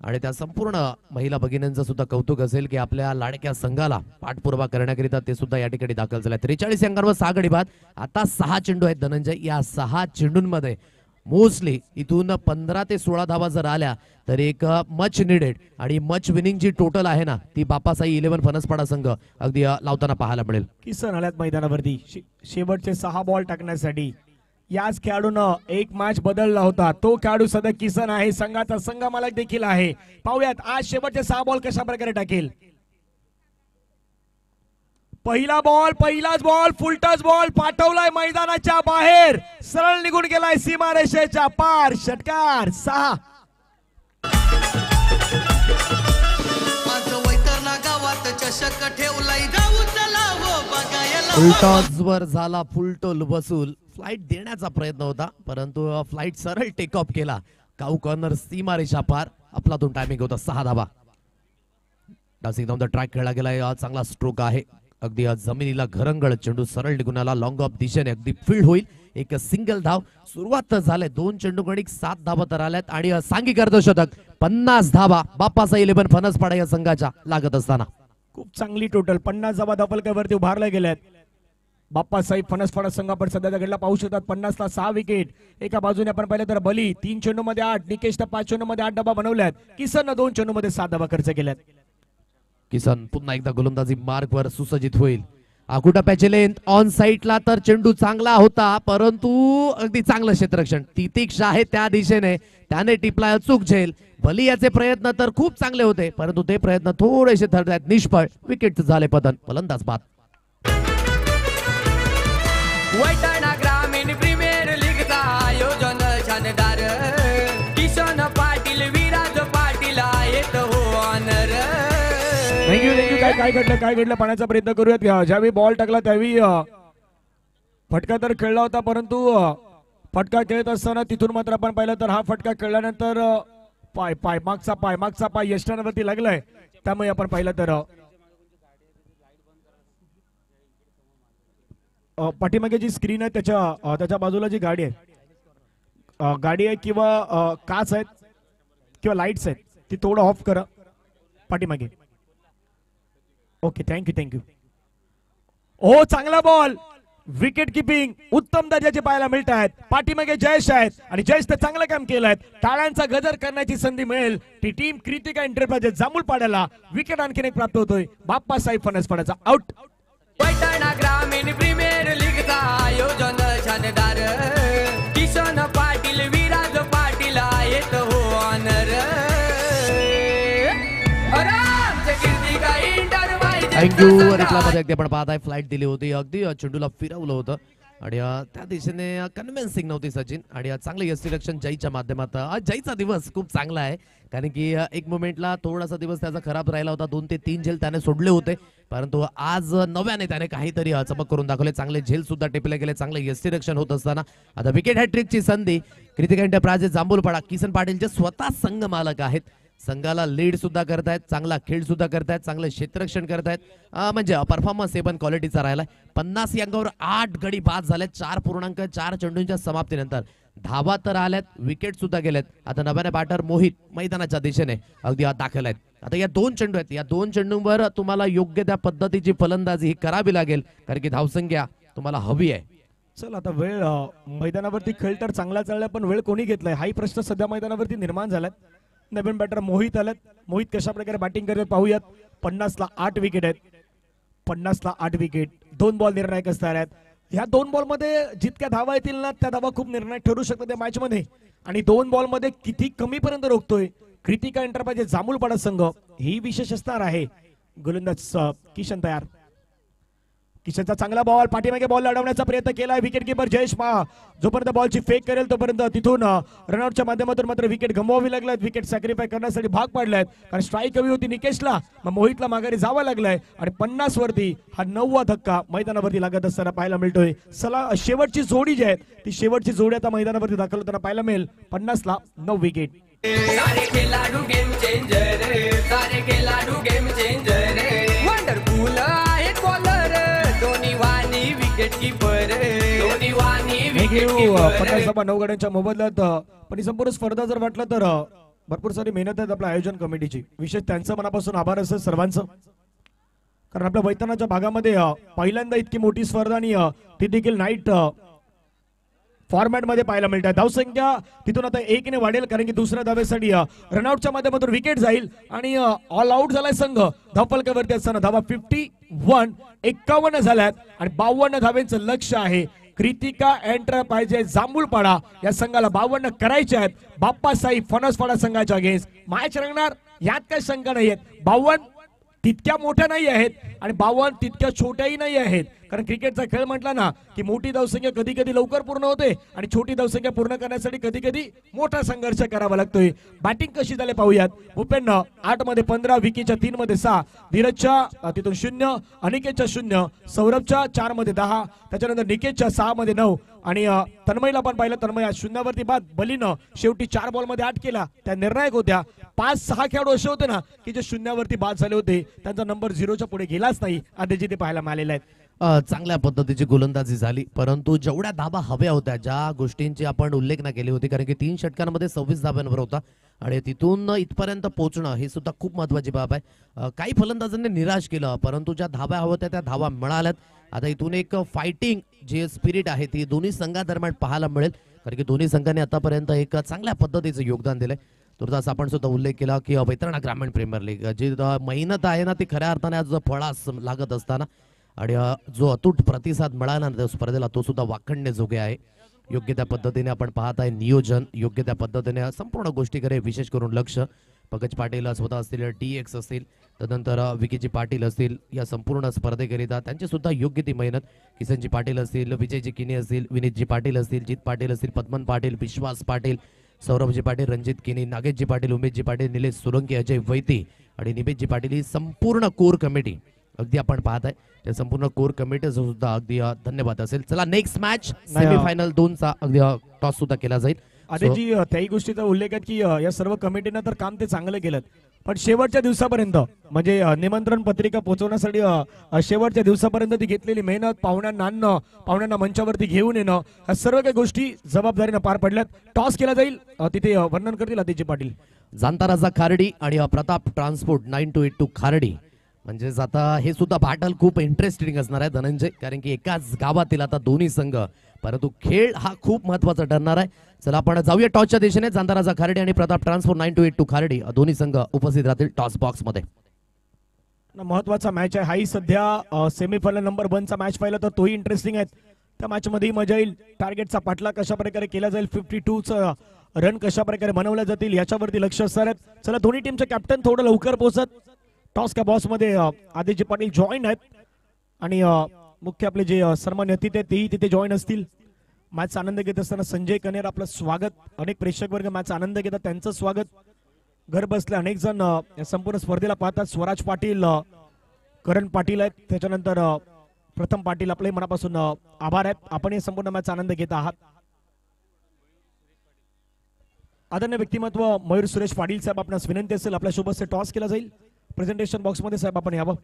आणि त्या संपूर्ण महिला भगिनींचं सुद्धा कौतुक असेल की आपल्या लाडक्या संघाला पाठपुरावा करण्याकरिता ते सुद्धा या ठिकाणी दाखल झाले. 43 अंकांवर 6 गडी बाद. आता 6 चेंडू आहेत धनंजय. या 6 चेंडूंमध्ये मोस्टली इथून 15 ते 16 धावा जर आल्या तर एक मच निडेड आणि मच विनिंग जी टोटल आहे ना ती बापासाई 11 फणसपाडा संघ अगदी लावताना पाहायला मिळेल. किसन आल्यात मैदानावरती शेवटचे 6 बॉल टाकण्यासाठी. याच खेळाडूनं एक मॅच बदलला होता. तो खेळाडू सध्या किसन आहे. संघाचा संघ मालक देखील आहे. पाहूयात आज शेवटचे 6 बॉल कशा प्रकारे टाकेल. पहिला बॉल, पहिलाच बॉल, फुलटच बॉल पाठवलाय मैदानाच्या बाहेर, सरळ निघून गेलाय सीमारेषेच्या पार. षटकार 6. माझं वैतरणा गावात चषक ठेवलाय, जाऊ चला हो बघायला. फुलटॉसवर झाला फुलटोल वसूल. फ्लाइट देण्याचा प्रयत्न होता परंतु फ्लाइट सरळ टेक ऑफ केला. काऊ कॉर्नर सीमारेषा पार. आपलातून टायमिंग होता 6 धावा. डासिंग डाऊन द ट्रॅक खेळला गेला. चांगला स्ट्रोक आहे. अगदी जमिनीला घरंगळ चेंडू सरळ निघून आला. लॉंग ऑफ दिशेने अगदी फील्ड होईल. एक सिंगल धाव. सुरुवात झाले 2 चेंडू गणिक 7 धावा तर आल्यात आणि सांघिक अर्धशतक 50 धावा बाप्पासाई 11 फणसपाडा या संघाच्या लागत असताना. खूप चांगली टोटल 50 धावा धापलकावरती उभारल्या गेल्यात. बाप्पासाहेब फणसपाडा संघ आपण सध्याच्या घडला पाहू शकतात. 50ला 6 विकेट. एका बाजूने आपण पाहिलं तर बली 3 चेंडू मध्ये 8, निकेश 5 चेंडू मध्ये 8 धावा बनवल्यात. किसन 2 चेंडू मध्ये 7 धावा खर्च केल्यात. किसन पुन्हा एकदा गोलंदाजी मार्ग वर सुसज्जित होईल. आकुटा पॅचे लेंथ ऑन साईडला तर चेंडू चांगला होता परंतु अगदी चांगलं क्षेत्ररक्षण. तितिक्षा आहे त्या दिशेने, त्याने टिपला अचूक झेल. बली याचे प्रयत्न तर खूप चांगले होते परंतु ते प्रयत्न थोडेसे ठरतात निष्फळ. विकेट झाले पतन. फलंदाज बाद. वैताना ग्रामीण प्रीमियर लीगचा आयोजन शानदार. किशन पाटील, विराज पाटील आहेत हो ऑनर. Thank you thank you. काय घडलं पाण्याचा प्रयत्न करूयात. ज्यावेळी बॉल टाकला त्यावेळी फटका तर खेळला होता परंतु फटका खेळत असताना तिथून मात्र आपण पाहिलं तर हा फटका खेळल्यानंतर मागचा पाय यष्टांवरती लागलाय. त्यामुळे आपण पाहिलं तर पाठीमागे जी स्क्रीन आहे त्याच्या बाजूला जी गाडी आहे किंवा काच आहेत किंवा लाईट्स आहेत ती थोडं ऑफ करा पाठीमागे. Okay thank you. ओ चांगला बॉल. विकेट किपिंग उत्तम दर्जाचे पाहायला मिळत आहेत. पाठीमागे जयेश आहेत आणि जयेश तर चांगलं काम केलंय. टाळ्यांचा गजर करण्याची संधी मिळेल. ती टीम कृतिका एंटरप्राइजेस जांभूळपाड्याला. विकेट आणखीन एक प्राप्त होतोय. बाप्पासाहेब फणसपाड्याचा आउट. वैताना ग्रामीण प्रीमियर लीगचा आयोजन शानदार. किशन पाटील, विराज पाटील आहेत हो ऑनर. थँक्यू. रिप्लाय मध्ये अगदी आपण पाहताय फ्लाइट दिली होती. अगदी चेंडूला फिरवलं होतं आणि त्या दिशेने कन्व्हिन्सिंग नव्हती सचिन आणि चांगलं यष्टीरक्षण जयच्या माध्यमातून. आज जयचा दिवस खूप चांगला आहे कारण की एक मोमेंटला थोडासा दिवस त्याचा खराब राहिला होता. 2 ते 3 झेल त्याने सोडले होते परंतु आज नव्याने त्याने काहीतरी चमक करून दाखवले. चांगले झेल सुद्धा टिपले गेले. चांगलं यष्टीरक्षण होत असताना आता विकेट हॅट्रिकची संधी कृतिका एंटरप्राइजेस जांभूलपाडा. किसन पाटील जे स्वतः संघ मालक आहेत संघाला लीड सुद्धा करतायत. चांगला खेळ सुद्धा करतायत. चांगलं क्षेत्ररक्षण करतायत. म्हणजे परफॉर्मन्स हे पण क्वालिटीचा राहिला. 50 या अंकावर 8 गडी बाद झाले. 4.4 चेंडूंच्या समाप्तीनंतर धावा तर आल्यात. विकेट सुद्धा गेलेत. आता नव्याने बॅटर मोहित मैदानाच्या दिशेने अगदी दाखल आहेत. आता या 2 चेंडू आहेत. या 2 चेंडूंवर तुम्हाला योग्य त्या पद्धतीची फलंदाजी ही करावी लागेल कारण की धावसंख्या तुम्हाला हवी आहे. चल आता वेळ मैदानावरती खेळ तर चांगला चाललाय पण वेळ कोणी घेतलाय हाही प्रश्न सध्या मैदानावरती निर्माण झालाय. नवीन बॅटर मोहित आलेत. मोहित कशा प्रकारे बॅटिंग करत पाहूयात. 50ला 8 विकेट आहेत. 50ला 8 विकेट. 2 बॉल निर्णायक असणार आहेत. ह्या 2 बॉल मध्ये जितक्या धावा येतील ना त्या धावा खूप निर्णायक ठरू शकतात त्या मॅच मध्ये. आणि 2 बॉल मध्ये किती कमी पर्यंत रोखतोय कृतिका एंटरप्राइजेस जांभूलपाडा संघ ही विशेष असणार आहे. गोलंदाज किशन तयार. किशनचा चांगला बॉल पाठीमागे बॉल अडवण्याचा प्रयत्न केलाय विकेट किपर जयेश महा. जोपर्यंत बॉलची फेक करेल तोपर्यंत तिथून रनआउटच्या माध्यमातून मात्र विकेट गमवावी लागल्यात. विकेट सॅक्रिफाय करण्यासाठी भाग पडलायत कारण स्ट्राईक हवी होती निकेशला. मग मोहितला माघारी जावं लागलंय आणि 50 वरती हा 9वा धक्का मैदानावरती लागत असताना पाहायला मिळतोय. चला शेवटची जोडी जी आहे ती शेवटची जोडी आता मैदानावरती दाखल होताना पाहायला मिळेल. 50ला 9 विकेट. सारे खिलाडू गेम चेंजर. सारे खिलाडू गेम चेंजर. वंडरफुल आहेत बॉलर. दोन्ही वाणी विकेट कीपर. दोन्ही वाणी विकेट कीपर. 50 गड्यांच्या मोबदल्यात पण ही संपूर्ण स्पर्धा जर वाटलं तर भरपूर सारी मेहनत आहे आपल्या आयोजन कमिटीची. विशेष त्यांचं मनापासून आभार असेल सर्वांचं कारण आपल्या मैदानाच्या भागामध्ये पहिल्यांदा इतकी मोठी स्पर्धा आणि ती देखील नाईट फॉर्मॅट मध्ये पाहायला मिळतात. धावसंख्या तिथून आता 1 ने वाढेल कारण की दुसऱ्या धावेसाठी रनआउटच्या माध्यमातून विकेट जाईल आणि ऑल आउट झालाय संघ. धावफलकावरती असताना धावा 51 झाल्यात आणि 52 धावेंचं लक्ष आहे. कृतिका एंटरप्राइजेस जांभूलपाडा या संघाला 52 करायचे आहेत. बाप्पासाई फणसपाडा संघाच्या अगेन्स्ट मॅच रंगणार यात काही शंका नाहीये. 52 तितक्या मोठ्या नाही आहेत आणि 52 तितक्या छोट्याही नाही आहेत कारण क्रिकेटचा खेळ म्हटला ना की मोठी धावसंख्या कधी कधी लवकर पूर्ण होते आणि छोटी धावसंख्या पूर्ण करण्यासाठी कधी कधी मोठा संघर्ष करावा लागतोय. बॅटिंग कशी झाली पाहूयात. भूपेन 8 मध्ये 15 विकीच्या 3 मध्ये 6 धीरजच्या तिथून 0 अनिकेतच्या 0 सौरभच्या 4 मध्ये 10 त्याच्यानंतर निकेतच्या 6 मध्ये 9 आणि तन्मयला पण पाहिलं. तन्मय 0 वरती बाद. बलीनं शेवटी 4 बॉल मध्ये 8 केला त्या निर्णायक होत्या. 5-6 खेळाडू असे होते ना की जे 0 वरती बाद झाले होते त्यांचा नंबर 0च्या पुढे गेलाच नाही. आधी ते पाहायला मिळालेले आहेत. चांगल्या पद्धतीची गोलंदाजी झाली परंतु जेवढ्या धाबा हव्या होत्या ज्या गोष्टींची आपण उल्लेख न केली होती कारण की 3 षटकांमध्ये 26 धाब्यांवर होता आणि तिथून इथपर्यंत पोहोचणं हे सुद्धा खूप महत्वाची बाब आहे. काही फलंदाजांनी निराश केलं परंतु ज्या धाब्या हव्या होत्या त्या धावा मिळाल्यात. आता इथून एक फायटिंग जे स्पिरिट आहे ती दोन्ही संघादरम्यान पाहायला मिळेल कारण की दोन्ही संघांनी आतापर्यंत एक चांगल्या पद्धतीचं योगदान दिलंय. तुर्तास आपण सुद्धा उल्लेख केला की वैतरणा ग्रामीण प्रीमियर लीग जी मेहनत आहे ना ती खऱ्या अर्थाने आज फळास लागत असताना आणि जो अतूट प्रतिसाद मिळाला ना त्या स्पर्धेला तो सुद्धा वाखणण्याजोगे आहे. योग्य त्या पद्धतीने आपण पाहत आहे नियोजन योग्य त्या पद्धतीने संपूर्ण गोष्टीकडे विशेष करून लक्ष. पंकज पाटील स्वतः असतील DX असतील तदनंतर विकीजी पाटील असतील या संपूर्ण स्पर्धेकरिता त्यांची सुद्धा योग्य ती मेहनत. किसनजी पाटील असतील विजयजी किने असतील विनीतजी पाटील असतील जित पाटील असतील पद्मन पाटील विश्वास पाटील सौरभजी पाटील रणजित किनी नागेशजी पाटील उमेशजी पाटील निलेश सोलंकी अजय वैती आणि निमेशजी पाटील ही संपूर्ण कोर कमिटी अगदी आपण पाहत आहे त्या संपूर्ण कोर कमिटी सुद्धा अगदी धन्यवाद असेल. चला नेक्स्ट मॅच सेमीफायनल 2चा अगदी टॉस सुद्धा केला जाईल. आधीजी त्याही गोष्टीचा उल्लेख आहे की या सर्व कमिटीनं तर काम ते चांगलं केलं पण शेवटच्या दिवसापर्यंत म्हणजे निमंत्रण पत्रिका पोहोचवण्यासाठी शेवटच्या दिवसापर्यंत ती घेतलेली मेहनत पाहुण्यांना आणणं पाहुण्यांना मंचावरती घेऊन येणं ह्या सर्व काही गोष्टी जबाबदारीनं पार पडल्यात. टॉस केला जाईल तिथे वर्णन करतील आदित्य पाटील. जांताराजा खार्डी आणि प्रताप ट्रान्सपोर्ट 9282 खार्डी म्हणजेच आता हे सुद्धा बॅटल खूप इंटरेस्टिंग असणार आहे धनंजय कारण की एकाच गावातील आता दोन्ही संघ परंतु खेळ हा खूप महत्वाचा ठरणार आहे. चला आपण जाऊया टॉसच्या दिशेने. जांताराजा खार्डी आणि प्रताप ट्रान्सपोर्ट 9282 खार्डी दोन्ही संघ उपस्थित राहतील टॉस बॉक्स मध्ये. महत्वाचा मॅच आहे हाही सध्या सेमीफायनल नंबर 1 चा मॅच पाहिला तर तोही इंटरेस्टिंग आहे. त्या मॅच मध्ये मजा येईल. टार्गेटचा पाठला कशा प्रकारे केला जाईल 52चं रन कशा प्रकारे बनवल्या जातील याच्यावरती लक्ष असणार आहे. चला दोन्ही टीमचे कॅप्टन थोडं लवकर पोहोचत. टॉस का बॉस मध्ये आदित्य पाटील जॉईन आहेत आणि मुख्य आपले जे सन्मान्य अतिथी आहेत तेही तिथे जॉईन असतील. मॅच आनंद घेत असताना संजय कनेर आपलं स्वागत. अनेक प्रेक्षक वर्ग मॅच आनंद घेतात त्यांचं स्वागत. घर बसले अनेक जण या संपूर्ण स्पर्धेला पाहतात. स्वराज पाटील, करण पाटील आहेत, त्याच्यानंतर प्रथम पाटील, आपले मनापासून आभार आहेत. आपण हे संपूर्ण मॅच आनंद घेत आहात. आदरणीय व्यक्तिमत्व मयूर सुरेश पाटील साहेब, आपणास विनंती असेल आपल्या सोबत टॉस केला जाईल. प्रेझेंटेशन बॉक्स मध्ये साहेब आपण यावं.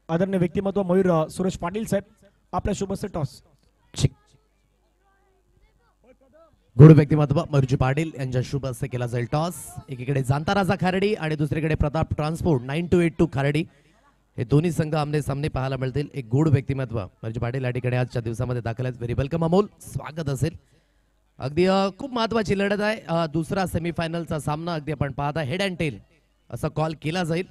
आदरणीय व्यक्तिमत्व मयूर सुरेश पाटील साहेब, आपल्या सोबत टॉस. गुड व्यक्तिमत्व मयूरजी पाटील यांच्या शुभ हस्ते केला जाईल टॉस. एकीकडे जांता राजा खारडी आणि दुसरीकडे प्रताप ट्रान्सपोर्ट 9282 खारडी, हे दोन्ही संघ आमने सामने पाहायला मिळतील. एक गुड व्यक्तिमत्व मयूरजी पाटील या ठिकाणी आजच्या दिवसामध्ये दाखल आहेत. व्हेरी वेलकम अमोल, स्वागत असेल. अगदी खूप महत्वाची लढत आहे. दुसरा सेमीफायनलचा सामना अगदी आपण पाहता हेड अँड टेल असा कॉल केला जाईल.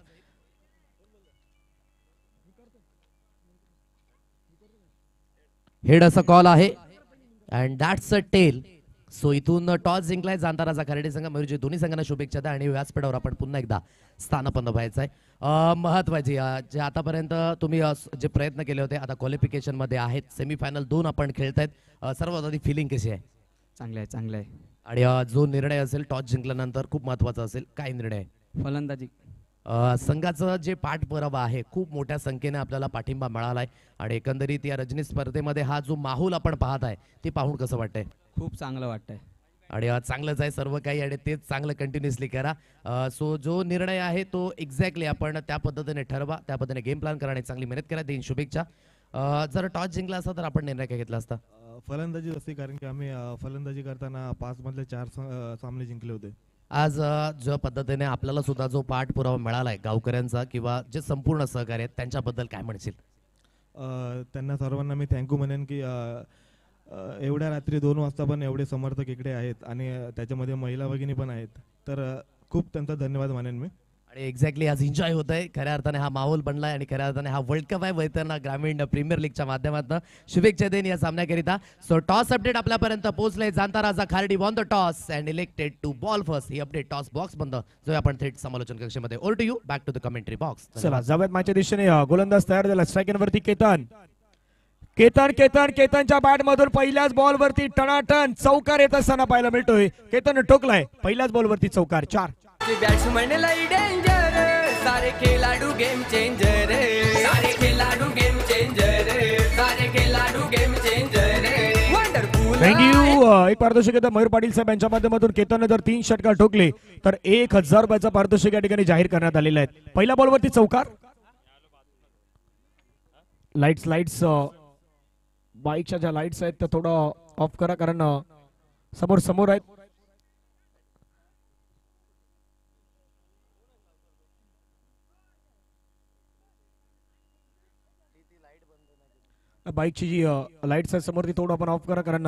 हेड असा कॉल आहे and that's a tail. So इथून टॉस जिंकलाय जांता राजा खारडी संघ. मयूरजी दोन्ही संघांना शुभेच्छा द्या आणि व्यासपीठावर आपण पुन्हा एकदा स्थानापन्न व्हायचं आहे. महत्वाची जे आतापर्यंत तुम्ही जे प्रयत्न केले होते आता क्वालिफिकेशन मध्ये आहेत. सेमीफायनल 2 आपण खेळतायत. सर्वात आधी फिलिंग कशी आहे? चांगलं आहे, चांगलं आहे. आणि जो निर्णय असेल टॉस जिंकल्यानंतर खूप महत्वाचा असेल, काय निर्णय आहे? फलंदाजी. संघाचं जे पाठपुरावा आहे खूप मोठ्या संख्येने आपल्याला पाठिंबा मिळालाय आणि एकंदरीत या रजनी स्पर्धेमध्ये हा जो माहोल आपण पाहत आहे ते पाहून कसं वाटतंय? खूप चांगलं वाटतंय आणि चांगलंच आहे सर्व काही आणि तेच चांगलं कंटिन्युअसली करा. सो जो निर्णय आहे तो एक्झॅक्टली आपण त्या पद्धतीने ठरवा, त्या पद्धतीने गेम प्लॅन करा आणि चांगली मेहनत करा. देईन शुभेच्छा. जर टॉस जिंकला असता तर आपण निर्णय काय घेतला असता? फलंदाजी असते, कारण की आम्ही फलंदाजी करताना 5 मधले 4 सामने जिंकले होते. आज ज्या पद्धतीने आपल्याला सुद्धा जो पाठपुरावा मिळालाय गावकऱ्यांचा किंवा जे संपूर्ण सहकार्य आहेत त्यांच्याबद्दल काय म्हणशील? त्यांना सर्वांना मी थँक्यू म्हणेन की एवढ्या रात्री 2 वाजता पण एवढे समर्थक इकडे आहेत आणि त्याच्यामध्ये महिला भगिनी पण आहेत, तर खूप त्यांचा धन्यवाद मानेन मी. आणि एक्झॅक्टली आज एन्जॉय होत आहे. खऱ्या अर्थाने हा माहोल बनलाय आणि खऱ्या अर्थाने हा वर्ल्ड कप आहे वैतरणा ग्रामीण प्रीमियर लीगच्या माध्यमातून. शुभेच्छा देईन या सामन्याकरिता. सो टॉस अपडेट आपल्यापर्यंत पोहोचले. Janta Raja Khardi won the toss and elected to bowl first. ही अपडेट टॉस बॉक्स बंद जो आपण थेट समालोचन कक्षामध्ये. Over to you, back to the commentary box. चला जाऊयात मॅचच्या दिशेने. गोलंदाज तयार झाला. स्ट्रायकर वरती केतन. केतन केतन केतनच्या बॅट मधून पहिल्याच बॉल वरती टनाटन चौकार येत असताना पाहायला मिळतोय. केतन टोकलाय पहिल्याच बॉल वरती चौकार. 4. बॅट्समन लई डेंजर, सारे खिलाडू गेम चेंजर, सारे खिलाडू गेम चेंजर, सारे खिलाडू गेम चेंजर. वंडरफुल. थँक्यू. एक पारितोषिक मयूर पाटील साहेब यांच्या माध्यमातून केतनने जर 3 षटकार ठोकले तर 1000 रुपयाचा पारितोषिक या ठिकाणी जाहीर करण्यात आलेला आहे. पहिल्या बॉल वरती चौकार. लाईट्स बाईकच्या ज्या लाईट्स आहेत त्या थोडं ऑफ करा, कारण समोर आहेत. बाईकची जी लाईट्स आहेत समोर ती थोडं आपण ऑफ करा, कारण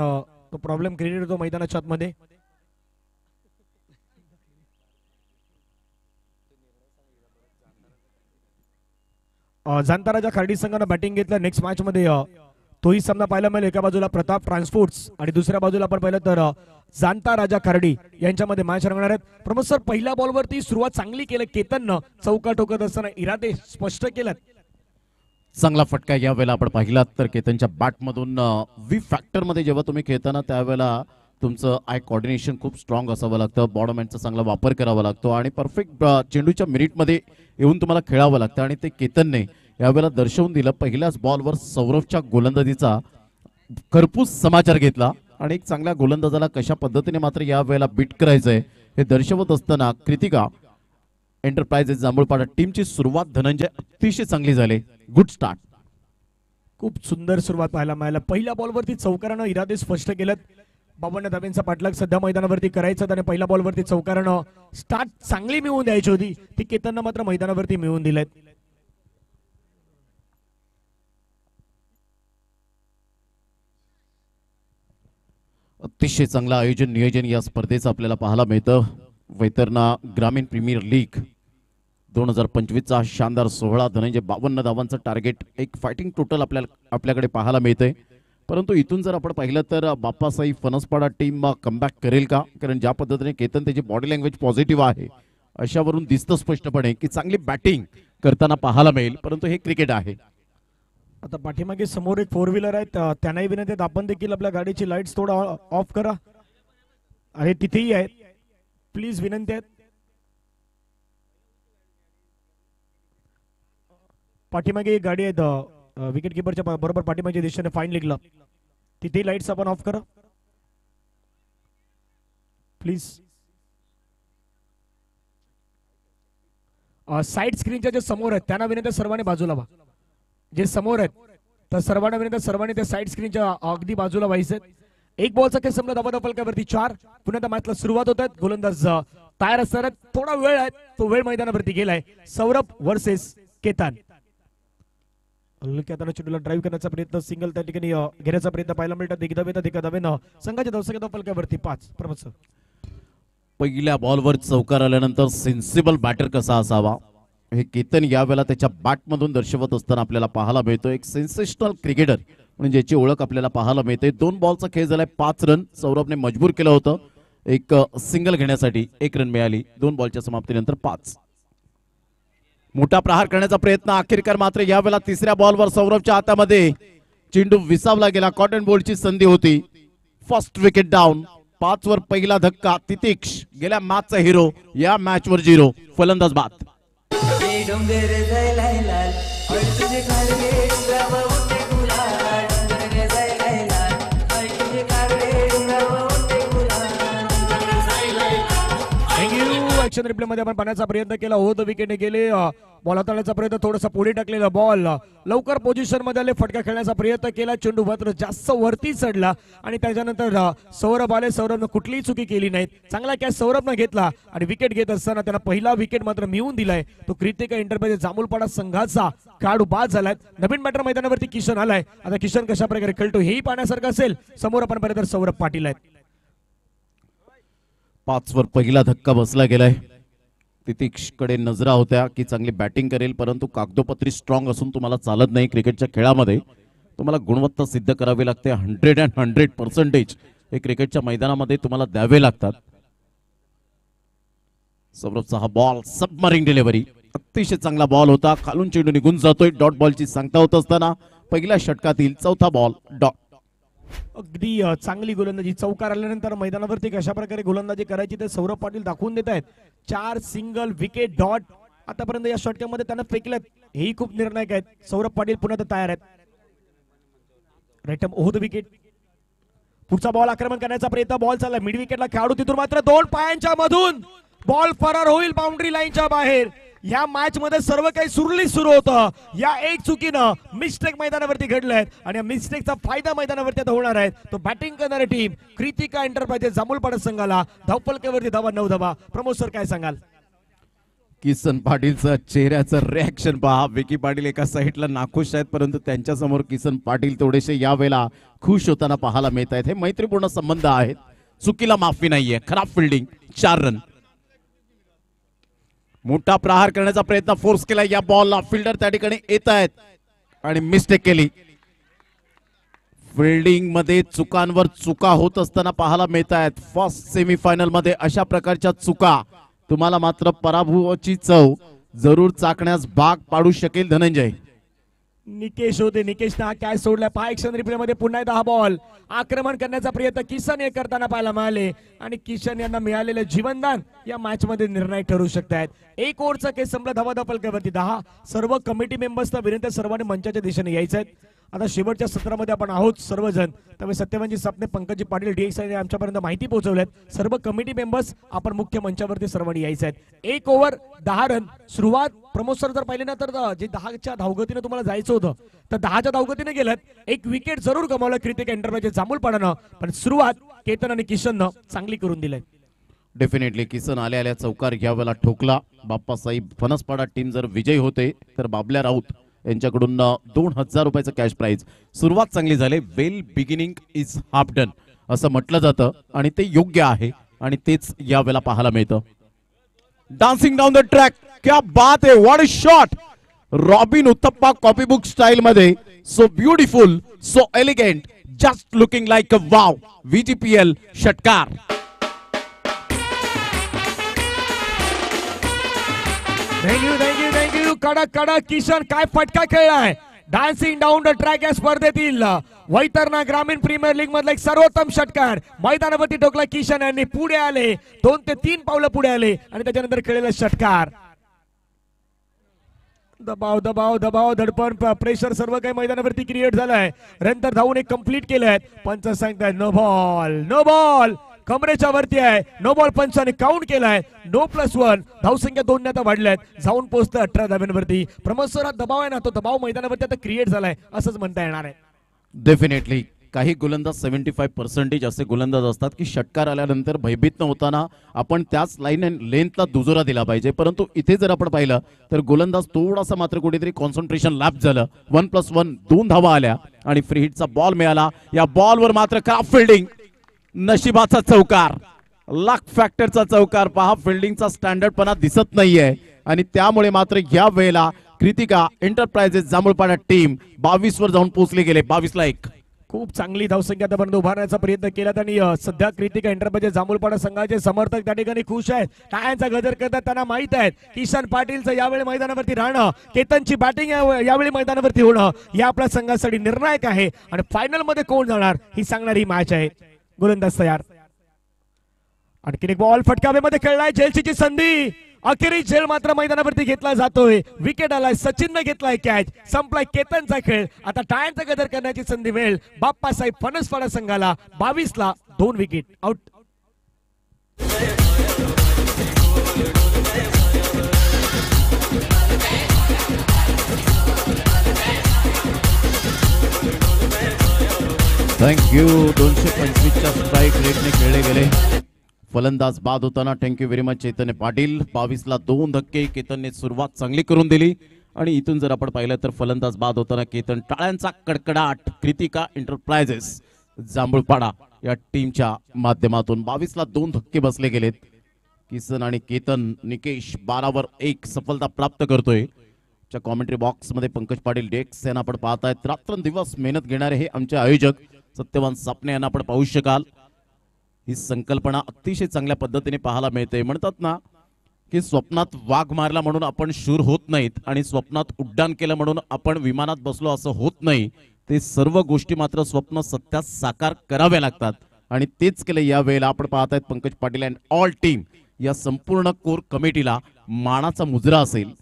तो प्रॉब्लेम क्रिएट होतो मैदानाच्या आतमध्ये. जांता राजा खारडी संघानं बॅटिंग घेतलं. नेक्स्ट मॅच मध्ये तोही सामना पाहायला मिळेल. एका बाजूला प्रताप ट्रान्सपोर्ट्स आणि दुसऱ्या बाजूला आपण पाहिलं तर जांता राजा खारडी यांच्यामध्ये मॅच रंगणार आहेत. प्रमोद सर, पहिल्या बॉलवरती सुरुवात चांगली केलं केतननं. चौका ठोकत असताना इरादे स्पष्ट केलं. चांगला फटका यावेळेला आपण पाहिलात तर केतनच्या बॅटमधून वी फॅक्टरमध्ये जेव्हा तुम्ही खेळताना त्यावेळेला तुमचं आय कोऑर्डिनेशन खूप स्ट्रॉंग असावं लागतं. बॉडम हँडचा चांगला वापर करावा लागतो आणि परफेक्ट चेंडूच्या मिनिटमध्ये येऊन तुम्हाला खेळावं लागतं आणि ते केतनने यावेळेला दर्शवून दिलं. पहिल्याच बॉलवर सौरभच्या गोलंदाजीचा खरपूस समाचार घेतला आणि एक चांगल्या गोलंदाजाला कशा पद्धतीने मात्र यावेळेला बीट करायचंय हे दर्शवत असताना कृतिका एंटरप्राइजेस जांभूळपाडा टीमची सुरुवात धनंजय अतिशय चांगली झाली. Good start. खूप सुंदर सुरुवात पाहायला मिळाली. पहिल्या बॉलवरती चौकारानं इरादे स्पष्ट केलेत. 52 धाब्यांचा पाठलाग सध्या मैदानावरती करायचा आणि पहिल्या बॉलवरती चौकारानं स्टार्ट चांगली मिळवून द्यायची होती ती केतननं मात्र मैदानावरती मिळवून दिलेत. अतिशय चांगलं आयोजन नियोजन या स्पर्धेचं आपल्याला पाहायला मिळतं. वैतरणा ग्रामीण प्रीमियर लीग 2025चा शानदार सोहळा. धनंजय 52 धावांचं टार्गेट. एक फायटिंग टोटल आपल्याकडे पाहायला मिळतंय. परंतु इथून जर आपण पाहिलं तर बाप्पासाई फणसपाडा टीम कमबॅक करेल का? कारण ज्या पद्धतीने केतन त्याची बॉडी लँग्वेज पॉझिटिव्ह आहे अशावरून दिसतं स्पष्टपणे की चांगली बॅटिंग करताना पाहायला मिळेल. परंतु हे क्रिकेट आहे. आता पाठीमागे समोर एक 4 व्हीलर आहेत, त्यांनाही विनंती आहे आपण देखील आपल्या गाडीची लाईट्स थोडा ऑफ करा. अरे तिथेही आहेत, प्लीज विनंती आहे. पाठीमागे एक गाडी आहेत विकेट किपरच्या बरोबर पाठीमागच्या दिशेने फाईन लिखला, तिथेही लाईट्स आपण ऑफ करा प्लीज. साईड स्क्रीनच्या जे समोर आहेत त्यांना विनंती सर्वांनी बाजूला व्हा. जे समोर आहेत तर सर्वांना विनंती सर्वांनी त्या साईड स्क्रीनच्या अगदी बाजूला व्हायचे. एक बॉलचा खेळ संपला, धावा फलकावरती 4. पुन्हा त्या मॅचला सुरुवात होत आहेत. गोलंदाज तयार असतात, थोडा वेळ आहे तो वेळ मैदानावरती गेलाय. सौरभ वर्सेस केतन. हलक्या चेंडूला ड्राईव्ह करण्याचा प्रयत्न, सिंगल त्या ठिकाणी घेण्याचा प्रयत्न पाहायला मिळतात. दिग्धावेनं संघाच्या धावसंख्या फलकावरती 5. प्रमोद सर, पहिल्या बॉलवर चौकार आल्यानंतर सेन्सिबल बॅटर कसा असावा हे केतन यावेळेला त्याच्या बॅटमधून दर्शवत असताना आपल्याला पाहायला मिळतो. एक सेन्सेशनल क्रिकेटर म्हणजे ज्याची ओळख आपल्याला पाहायला मिळते. 2 बॉलचा खेळ झालाय, 5 रन. सौरभने मजबूर केलं होतं एक सिंगल घेण्यासाठी, 1 रन मिळाली. 2 बॉलच्या समाप्तीनंतर 5. मोठा प्रहार करण्याचा प्रयत्न अखेरकार मात्र यावेळेला तिसऱ्या बॉलवर सौरभच्या हातामध्ये चेंडू विसावला गेला. कॉटन बोल्टची संधी होती. First wicket down. 5 वर पहिला धक्का. तितिक्ष गेल्या मॅचचा हिरो, या मॅच वर 0. फलंदाज बाद. डोंगर जायला लाल तुझे काढले डोंगरावर उठे गुलाल. डोंगर जायला लाल तुझे काढले डोंगरावर उठे गुलाल. थँक्यू. ऍक्शन रिप्ले मध्ये आपण पाहण्याचा प्रयत्न केला होता, विकेटने गेले. बॉल हाताळण्याचा प्रयत्न, थोडासा पुढे टाकलेला बॉल, लवकर पोझिशन मध्ये आले, फटका खेळण्याचा प्रयत्न केला. चेंडू मात्र जास्त वरती चढला आणि त्याच्यानंतर सौरभ आले. सौरभनं कुठलीही चुकी केली नाही, चांगला कॅच सौरभनं घेतला आणि विकेट घेत असताना त्याला पहिला विकेट मात्र मिळवून दिलाय. तो कृतिका एंटरप्राइजेस जांभूळपाडा संघाचा खेळाडू बाद झालाय. नवीन बॅटर मैदानावरती किशन आलाय. आता किशन कशा प्रकारे खेळतो हेही पाहण्यासारखं असेल. समोर आपण पाहिलं तर सौरभ पाटील आहेत. 5 वर पहिला धक्का बसला गेलाय. तितिक्षकडे नजरा होत्या की चांगली बॅटिंग करेल, परंतु कागदोपत्री स्ट्रॉंग असून तुम्हाला चालत नाही. क्रिकेटच्या खेळामध्ये तुम्हाला गुणवत्ता सिद्ध करावी लागते. 100% हे क्रिकेटच्या मैदानामध्ये तुम्हाला द्यावे लागतात. सौरभचा हा बॉल सबमरीन डिलिव्हरी, अतिशय चांगला बॉल होता. खालून चेंडू निघून जातोय. डॉट बॉलची सांगता होत असताना पहिल्या षटकातील चौथा बॉल डॉट. अगदी चांगली गोलंदाजी. चौकार आल्यानंतर मैदानावरती कशा प्रकारे गोलंदाजी करायची ते सौरभ पाटील दाखवून देत आहेत. 4 सिंगल, विकेट, डॉट आतापर्यंत या षटकामध्ये त्यांना फेकलेत, हेही खूप निर्णायक आहेत. सौरभ पाटील पुन्हा तयार आहेत. राईटम ओह द विकेट. पुढचा बॉल आक्रमण करण्याचा प्रयत्न, बॉल चालला मिड विकेटला. खेळाडू तिथून मात्र 2 पायांच्या मधून बॉल फरार होईल बाउंड्री लाईनच्या बाहेर. या मॅच मध्ये सर्व काही सुरळीत सुरू होतं. या एक चुकीनं मिस्टेक मैदानावरती घडलेत आणि या मिस्टेकचा फायदा मैदानावरती आता होणार आहे. तो बॅटिंग करणारी टीम कृतिका एंटरप्राइजेस जांभूळपाडा संघाला धावफलकावरती धावा 9 धावा. प्रमोद सर काय सांगाल? किसन पाटीलचं चेहऱ्याचं रिॲक्शन पहा. विकी पाटील एका साईडला नाखुश आहेत, परंतु त्यांच्या समोर किसन पाटील थोडेसे यावेळेला खुश होताना पाहायला मिळत आहेत. हे मैत्रीपूर्ण संबंध आहेत. चुकीला माफी नाहीये. खराब फिल्डिंग, 4 रन. मोठा प्रहार करण्याचा प्रयत्न फोर्स केला या बॉलला. फिल्डर त्या ठिकाणी येत आहेत आणि मिस्टेक केली. फिल्डिंग मध्ये चुकांवर चुका होत असताना पाहायला मिळत आहेत. फर्स्ट सेमीफायनल मध्ये अशा प्रकारच्या चुका तुम्हाला मात्र पराभवाची चव जरूर चाकण्यास भाग पाडू शकेल. धनंजय निकेश होते, निकेशने हा कॅच सोडला. पहा ऍक्शन रिप्ले मध्ये पुन्हा एकदा हा बॉल आक्रमण करण्याचा प्रयत्न किशन हे करताना पाहायला मिळाले आणि किशन यांना मिळालेलं जीवनदान या मॅच मध्ये निर्णायक ठरू शकतात. 1 ओव्हरचा केस संपला. धावा फलकावरती 10. सर्व कमिटी मेंबर्सना विनंती, सर्वांनी मंचाच्या दिशेने यायचं आहे. आता शेवटच्या सत्रामध्ये आपण आहोत सर्वजण. त्यामुळे सत्यवानजी सापणे, पंकजी पाटील, DX आमच्यापर्यंत माहिती पोहोचवल्यात. सर्व कमिटी मेंबर्स आपण मुख्य मंचावरती सर्वांनी यायचं आहे. 1 ओव्हर 10 रन. सुरुवात प्रमोद सर जर पाहिले ना तर जे 10च्या धावगतीने तुम्हाला जायचं होतं तर 10च्या धावगतीने गेलात. 1 विकेट जरूर गमावलं कृतिका एंटरप्राइजेस जांभूळपाडानं, पण सुरुवात केतन आणि किशननं चांगली करून दिली. डेफिनेटली किसन आल्या आल्या चौकार यावेळेला ठोकला. बाप्पासाहेब फणसपाडा टीम जर विजयी होते तर बाबल्या राऊत यांच्याकडून 2000 रुपयाचं कॅश प्राइज. सुरुवात चांगली झाली. वेल बिगिनिंग इज हाफ डन असं म्हटलं जातं आणि ते योग्य आहे आणि तेच यावेळेला पाहायला मिळतं. डान्सिंग डाऊन द ट्रॅक, क्या बात है, what a shot. Robin Uthappa copy book style मध्ये. So beautiful, so elegant, just looking like a wow. VGPL षटकार. Thank you thank you thank you. कडक कडक किशन काय फटका खेळलाय. डान्सिंग डाऊन द ट्रॅक या स्पर्धेतील वैतरणा ग्रामीण प्रीमियर लीग मधला एक सर्वोत्तम षटकार मैदानावरती ठोकला किशन यांनी. पुढे आले 2 ते 3 पावलं पुढे आले आणि त्याच्यानंतर खेळलेला षटकार. दबाव दबाव दबाव धडपण प्रेशर सर्व काही मैदानावरती क्रिएट झालंय. नंतर धावून एक कंप्लीट केलंय. पंच सांगताय नो बॉल, नो बॉल. कमरेच्या वरती आहे. नो बॉल पंचाने काउंट केलाय. नो +1 धावसंख्या 2 ने आता वाढल्यात. जाऊन पोहोचतं 18 धाब्यांवरती. प्रमोद सर, हा दबाव आहे ना, तो दबाव मैदानावरती आता क्रिएट झालाय असंच म्हणता येणार आहे. डेफिनेटली काही गोलंदाज 75% असे गोलंदाज असतात की षटकार आल्यानंतर भयभीत न होताना आपण त्याच लाईन अँड लेंथला दुजोरा दिला पाहिजे. परंतु इथे जर आपण पाहिलं तर गोलंदाज थोडासा मात्र कुठेतरी कॉन्सन्ट्रेशन लॅप झालं. 1+1 2 धावा आल्या आणि फ्री हिटचा बॉल मिळाला. या बॉलवर मात्र क्राफ्ट फिल्डिंग, नशिबाचा चौकार, लक फॅक्टरचा चौकार. पहा फिल्डिंगचा स्टँडर्डपणा दिसत नाहीये आणि त्यामुळे मात्र या वेळेला कृतिका एंटरप्राइजेस जांभूळपाडा टीम 22 वर जाऊन पोहोचले गेले. 22-1. खूप चांगली धावसंख्या आतापर्यंत उभारण्याचा प्रयत्न केला आणि सध्या कृतिका एंटरप्राइजेस जांभूळपाडा संघाचे समर्थक त्या ठिकाणी खुश आहेत. टाळ्यांचा गजर करतात. त्यांना माहित आहे किशन पाटीलचं यावेळी मैदानावरती राहणं, केतनची बॅटिंग यावेळी मैदानावरती होणं या आपल्या संघासाठी निर्णायक आहे आणि फायनल मध्ये कोण जाणार ही सांगणारी मॅच आहे. गोलंदाज तयार. आणखी एक बॉल फटकाव्यामध्ये खेळलाय. झेलची संधी, अखेरी झेल मात्र मैदानावरती घेतला जातोय. विकेट आलाय. सचिनने घेतलाय कॅच. संपलाय केतनचा खेळ. आता टाळ्यांचा गजर करण्याची संधी मिळेल बाप्पासाहेब फणसवाडा संघाला. 22ला 2 विकेट आउट. थँक्यू. 225च्या स्ट्राईक रेटने खेळले गेले. फलंदाज बाद होताना थँक्यू व्हेरी मच चैतन्य पाटील. 22ला 2 धक्के. केतनने सुरुवात चांगली करून दिली आणि इथून जर आपण पाहिलं तर फलंदाज बाद होताना केतन. टाळ्यांचा कडकडाट कृतिका एंटरप्राइजेस जांभूळपाडा या टीमच्या माध्यमातून 22ला 2 धक्के बसले गेलेत. किसन आणि केतन. निकेश 12 वर 1 सफलता प्राप्त करतोय. च्या कॉमेंट्री बॉक्स मध्ये पंकज पाटील डेक्स यांना आपण पाहतायत. रात्रंदिवस मेहनत घेणारे हे आमचे आयोजक सत्यवान सापणे यांना आपण पाहू शकाल. ही संकल्पना अतिशय चांगल्या पद्धतीने पाहायला मिळते. म्हणतात ना की स्वप्नात वाघ मारला म्हणून आपण शूर होत नाहीत आणि स्वप्नात उड्डाण केलं म्हणून आपण विमानात बसलो असं होत नाही. ते सर्व गोष्टी मात्र स्वप्न सत्यात साकार कराव्या लागतात आणि तेच केले या वेळेला. आपण पाहतायत Pankaj Patil and all team या संपूर्ण कोर कमिटीला मानाचा मुजरा असेल.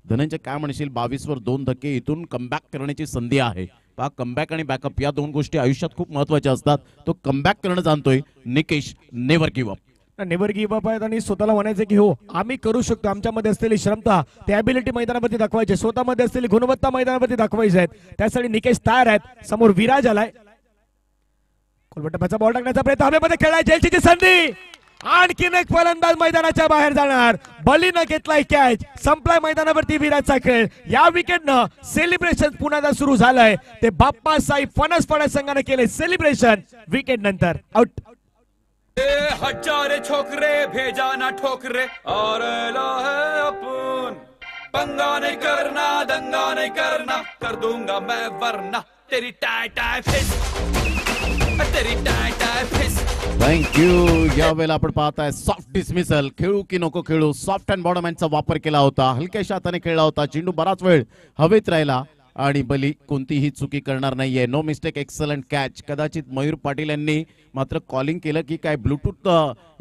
धनंजय काय म्हणशील? 22 वर 2 धक्के. इथून कमबॅक करण्याची संधी आहे. पहा कमबॅक आणि बॅकअप या 2 गोष्टी आयुष्यात खूप महत्वाच्या असतात. तो कमबॅक करणं जाणतोय Nikesh. Never give up. Never give up आहेत आणि स्वतःला म्हणायचं की हो आम्ही करू शकतो. आमच्यामध्ये असलेली क्षमता, ते ॲबिलिटी मैदानावरती दाखवायचे, स्वतःमध्ये असलेली गुणवत्ता मैदानावरती दाखवायची आहेत. त्यासाठी निकेश तयार आहेत. समोर विराज आलाय. कोलबट्टाचा बॉल टाकण्याचा प्रयत्न हवेमध्ये खेळलाय. जेलची संधी. आणखीन एक फलंदाज मैदानाच्या बाहेर जाणार. बलीनं घेतलाय कॅच. संपलाय मैदानावरती विराजचा खेळ. या विकेटनं सेलिब्रेशन पुन्हा सुरू झालंय. ते बाप्पासाहेब फणसवाडा संघाने केले सेलिब्रेशन विकेट नंतर आउट. हजारे छोकरे भेजा ना ठोकरे और है अपन पंगा नहीं करना दंगा नहीं करना कर दूंगा मैं वरना तेरी टाय टाय फिस तेरी टाय टाय फिस. थँक्यू. या वेळेला आपण पाहताय सॉफ्ट डिसमिसल. खेळू की नको खेळू, सॉफ्ट अँड बॉटम हँडचा वापर केला होता. हलक्याशा हाताने खेळला होता. चेंडू बराच वेळ हवेत राहिला आणि बली कोणतीही चुकी करणार नाहीये. No mistake. Excellent catch. कदाचित मयूर पाटील यांनी मात्र कॉलिंग केलं की काय ब्लूटूथ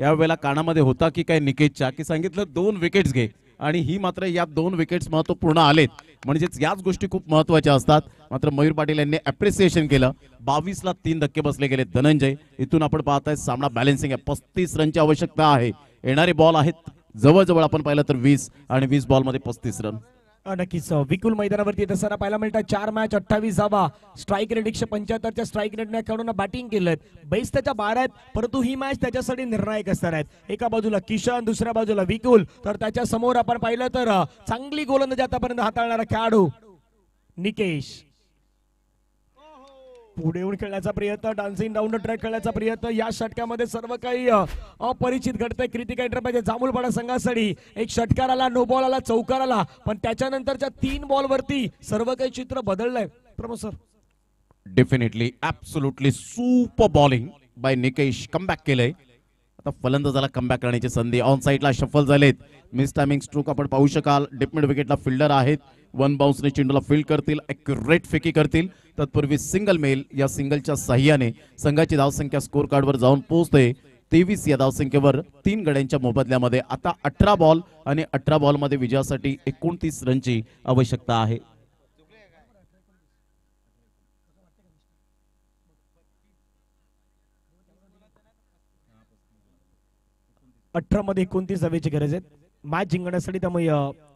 या वेळेला कानामध्ये होता की काय निकेशच्या, की सांगितलं 2 विकेट्स घे आणि ही मात्र या 2 विकेट्स महत्वपूर्ण आलेत. म्हणजेच याच गोष्टी खूप महत्वाच्या असतात. मात्र मयूर पाटील यांनी अप्रिसिएशन केलं. 22ला 3 धक्के बसले गेले. धनंजय इथून आपण पाहताय सामना बॅलन्सिंग आहे. 35 रनची आवश्यकता आहे. येणारे बॉल आहेत जवळजवळ आपण पाहिलं तर 20 आणि 20 बॉल मध्ये 35 रन. नक्कीच विपुल मैदानावरती येत असताना पाहायला मिळतात. 4 मॅच 28 धावा. स्ट्राईक रेट 175च्या स्ट्राईक रेटने खेळून बॅटिंग केलं. बेस त्याच्या 12 आहेत परंतु ही मॅच त्याच्यासाठी निर्णायक असणार आहेत. एका बाजूला किशन, दुसऱ्या बाजूला विपुल, तर त्याच्या समोर आपण पाहिलं तर चांगली गोलंदाजी आतापर्यंत हाताळणारा खेळाडू निकेश. पुढे येऊन खेळण्याचा प्रयत्न, डान्सिंग डाऊन द ट्रॅक खेळण्याचा प्रयत्न. या षटकामध्ये सर्व काही अपरिचित घडतंय. कृतिका एंटरप्राइजेस जांभूळपाडा संघासाठी एक षटकार आला, नो बॉल आला, चौकार आला, पण त्याच्यानंतरच्या 3 बॉल वरती सर्व काही चित्र बदललंय. Pramod sir. Definitely absolutely super bowling bye Nikesh. Comeback केलंय. आता फलंदाजाला कमबॅक करण्याची संधी. ऑन साईडला शफल झालेत. मिस टायमिंग स्ट्रोक आपण पाहू शकाल. डिप मिड विकेटला फिल्डर आहेत. वन बाउन्सने चेंडूला फील्ड करतील, ॲक्युरेट फेकी करतील. तत्पूर्वी सिंगल मेल. या सिंगलच्या साह्याने संघाची धावसंख्या स्कोर कार्डवर जाऊन पोहोचते 23 या धावसंख्येवर 3 गड्यांच्या मोबदल्यामध्ये. आता 18 बॉल आणि 18 बॉलमध्ये विजयासाठी 29 रनची आवश्यकता आहे. 18 मध्ये 29 धावेची गरज आहे मॅच जिंकण्यासाठी. त्यामुळे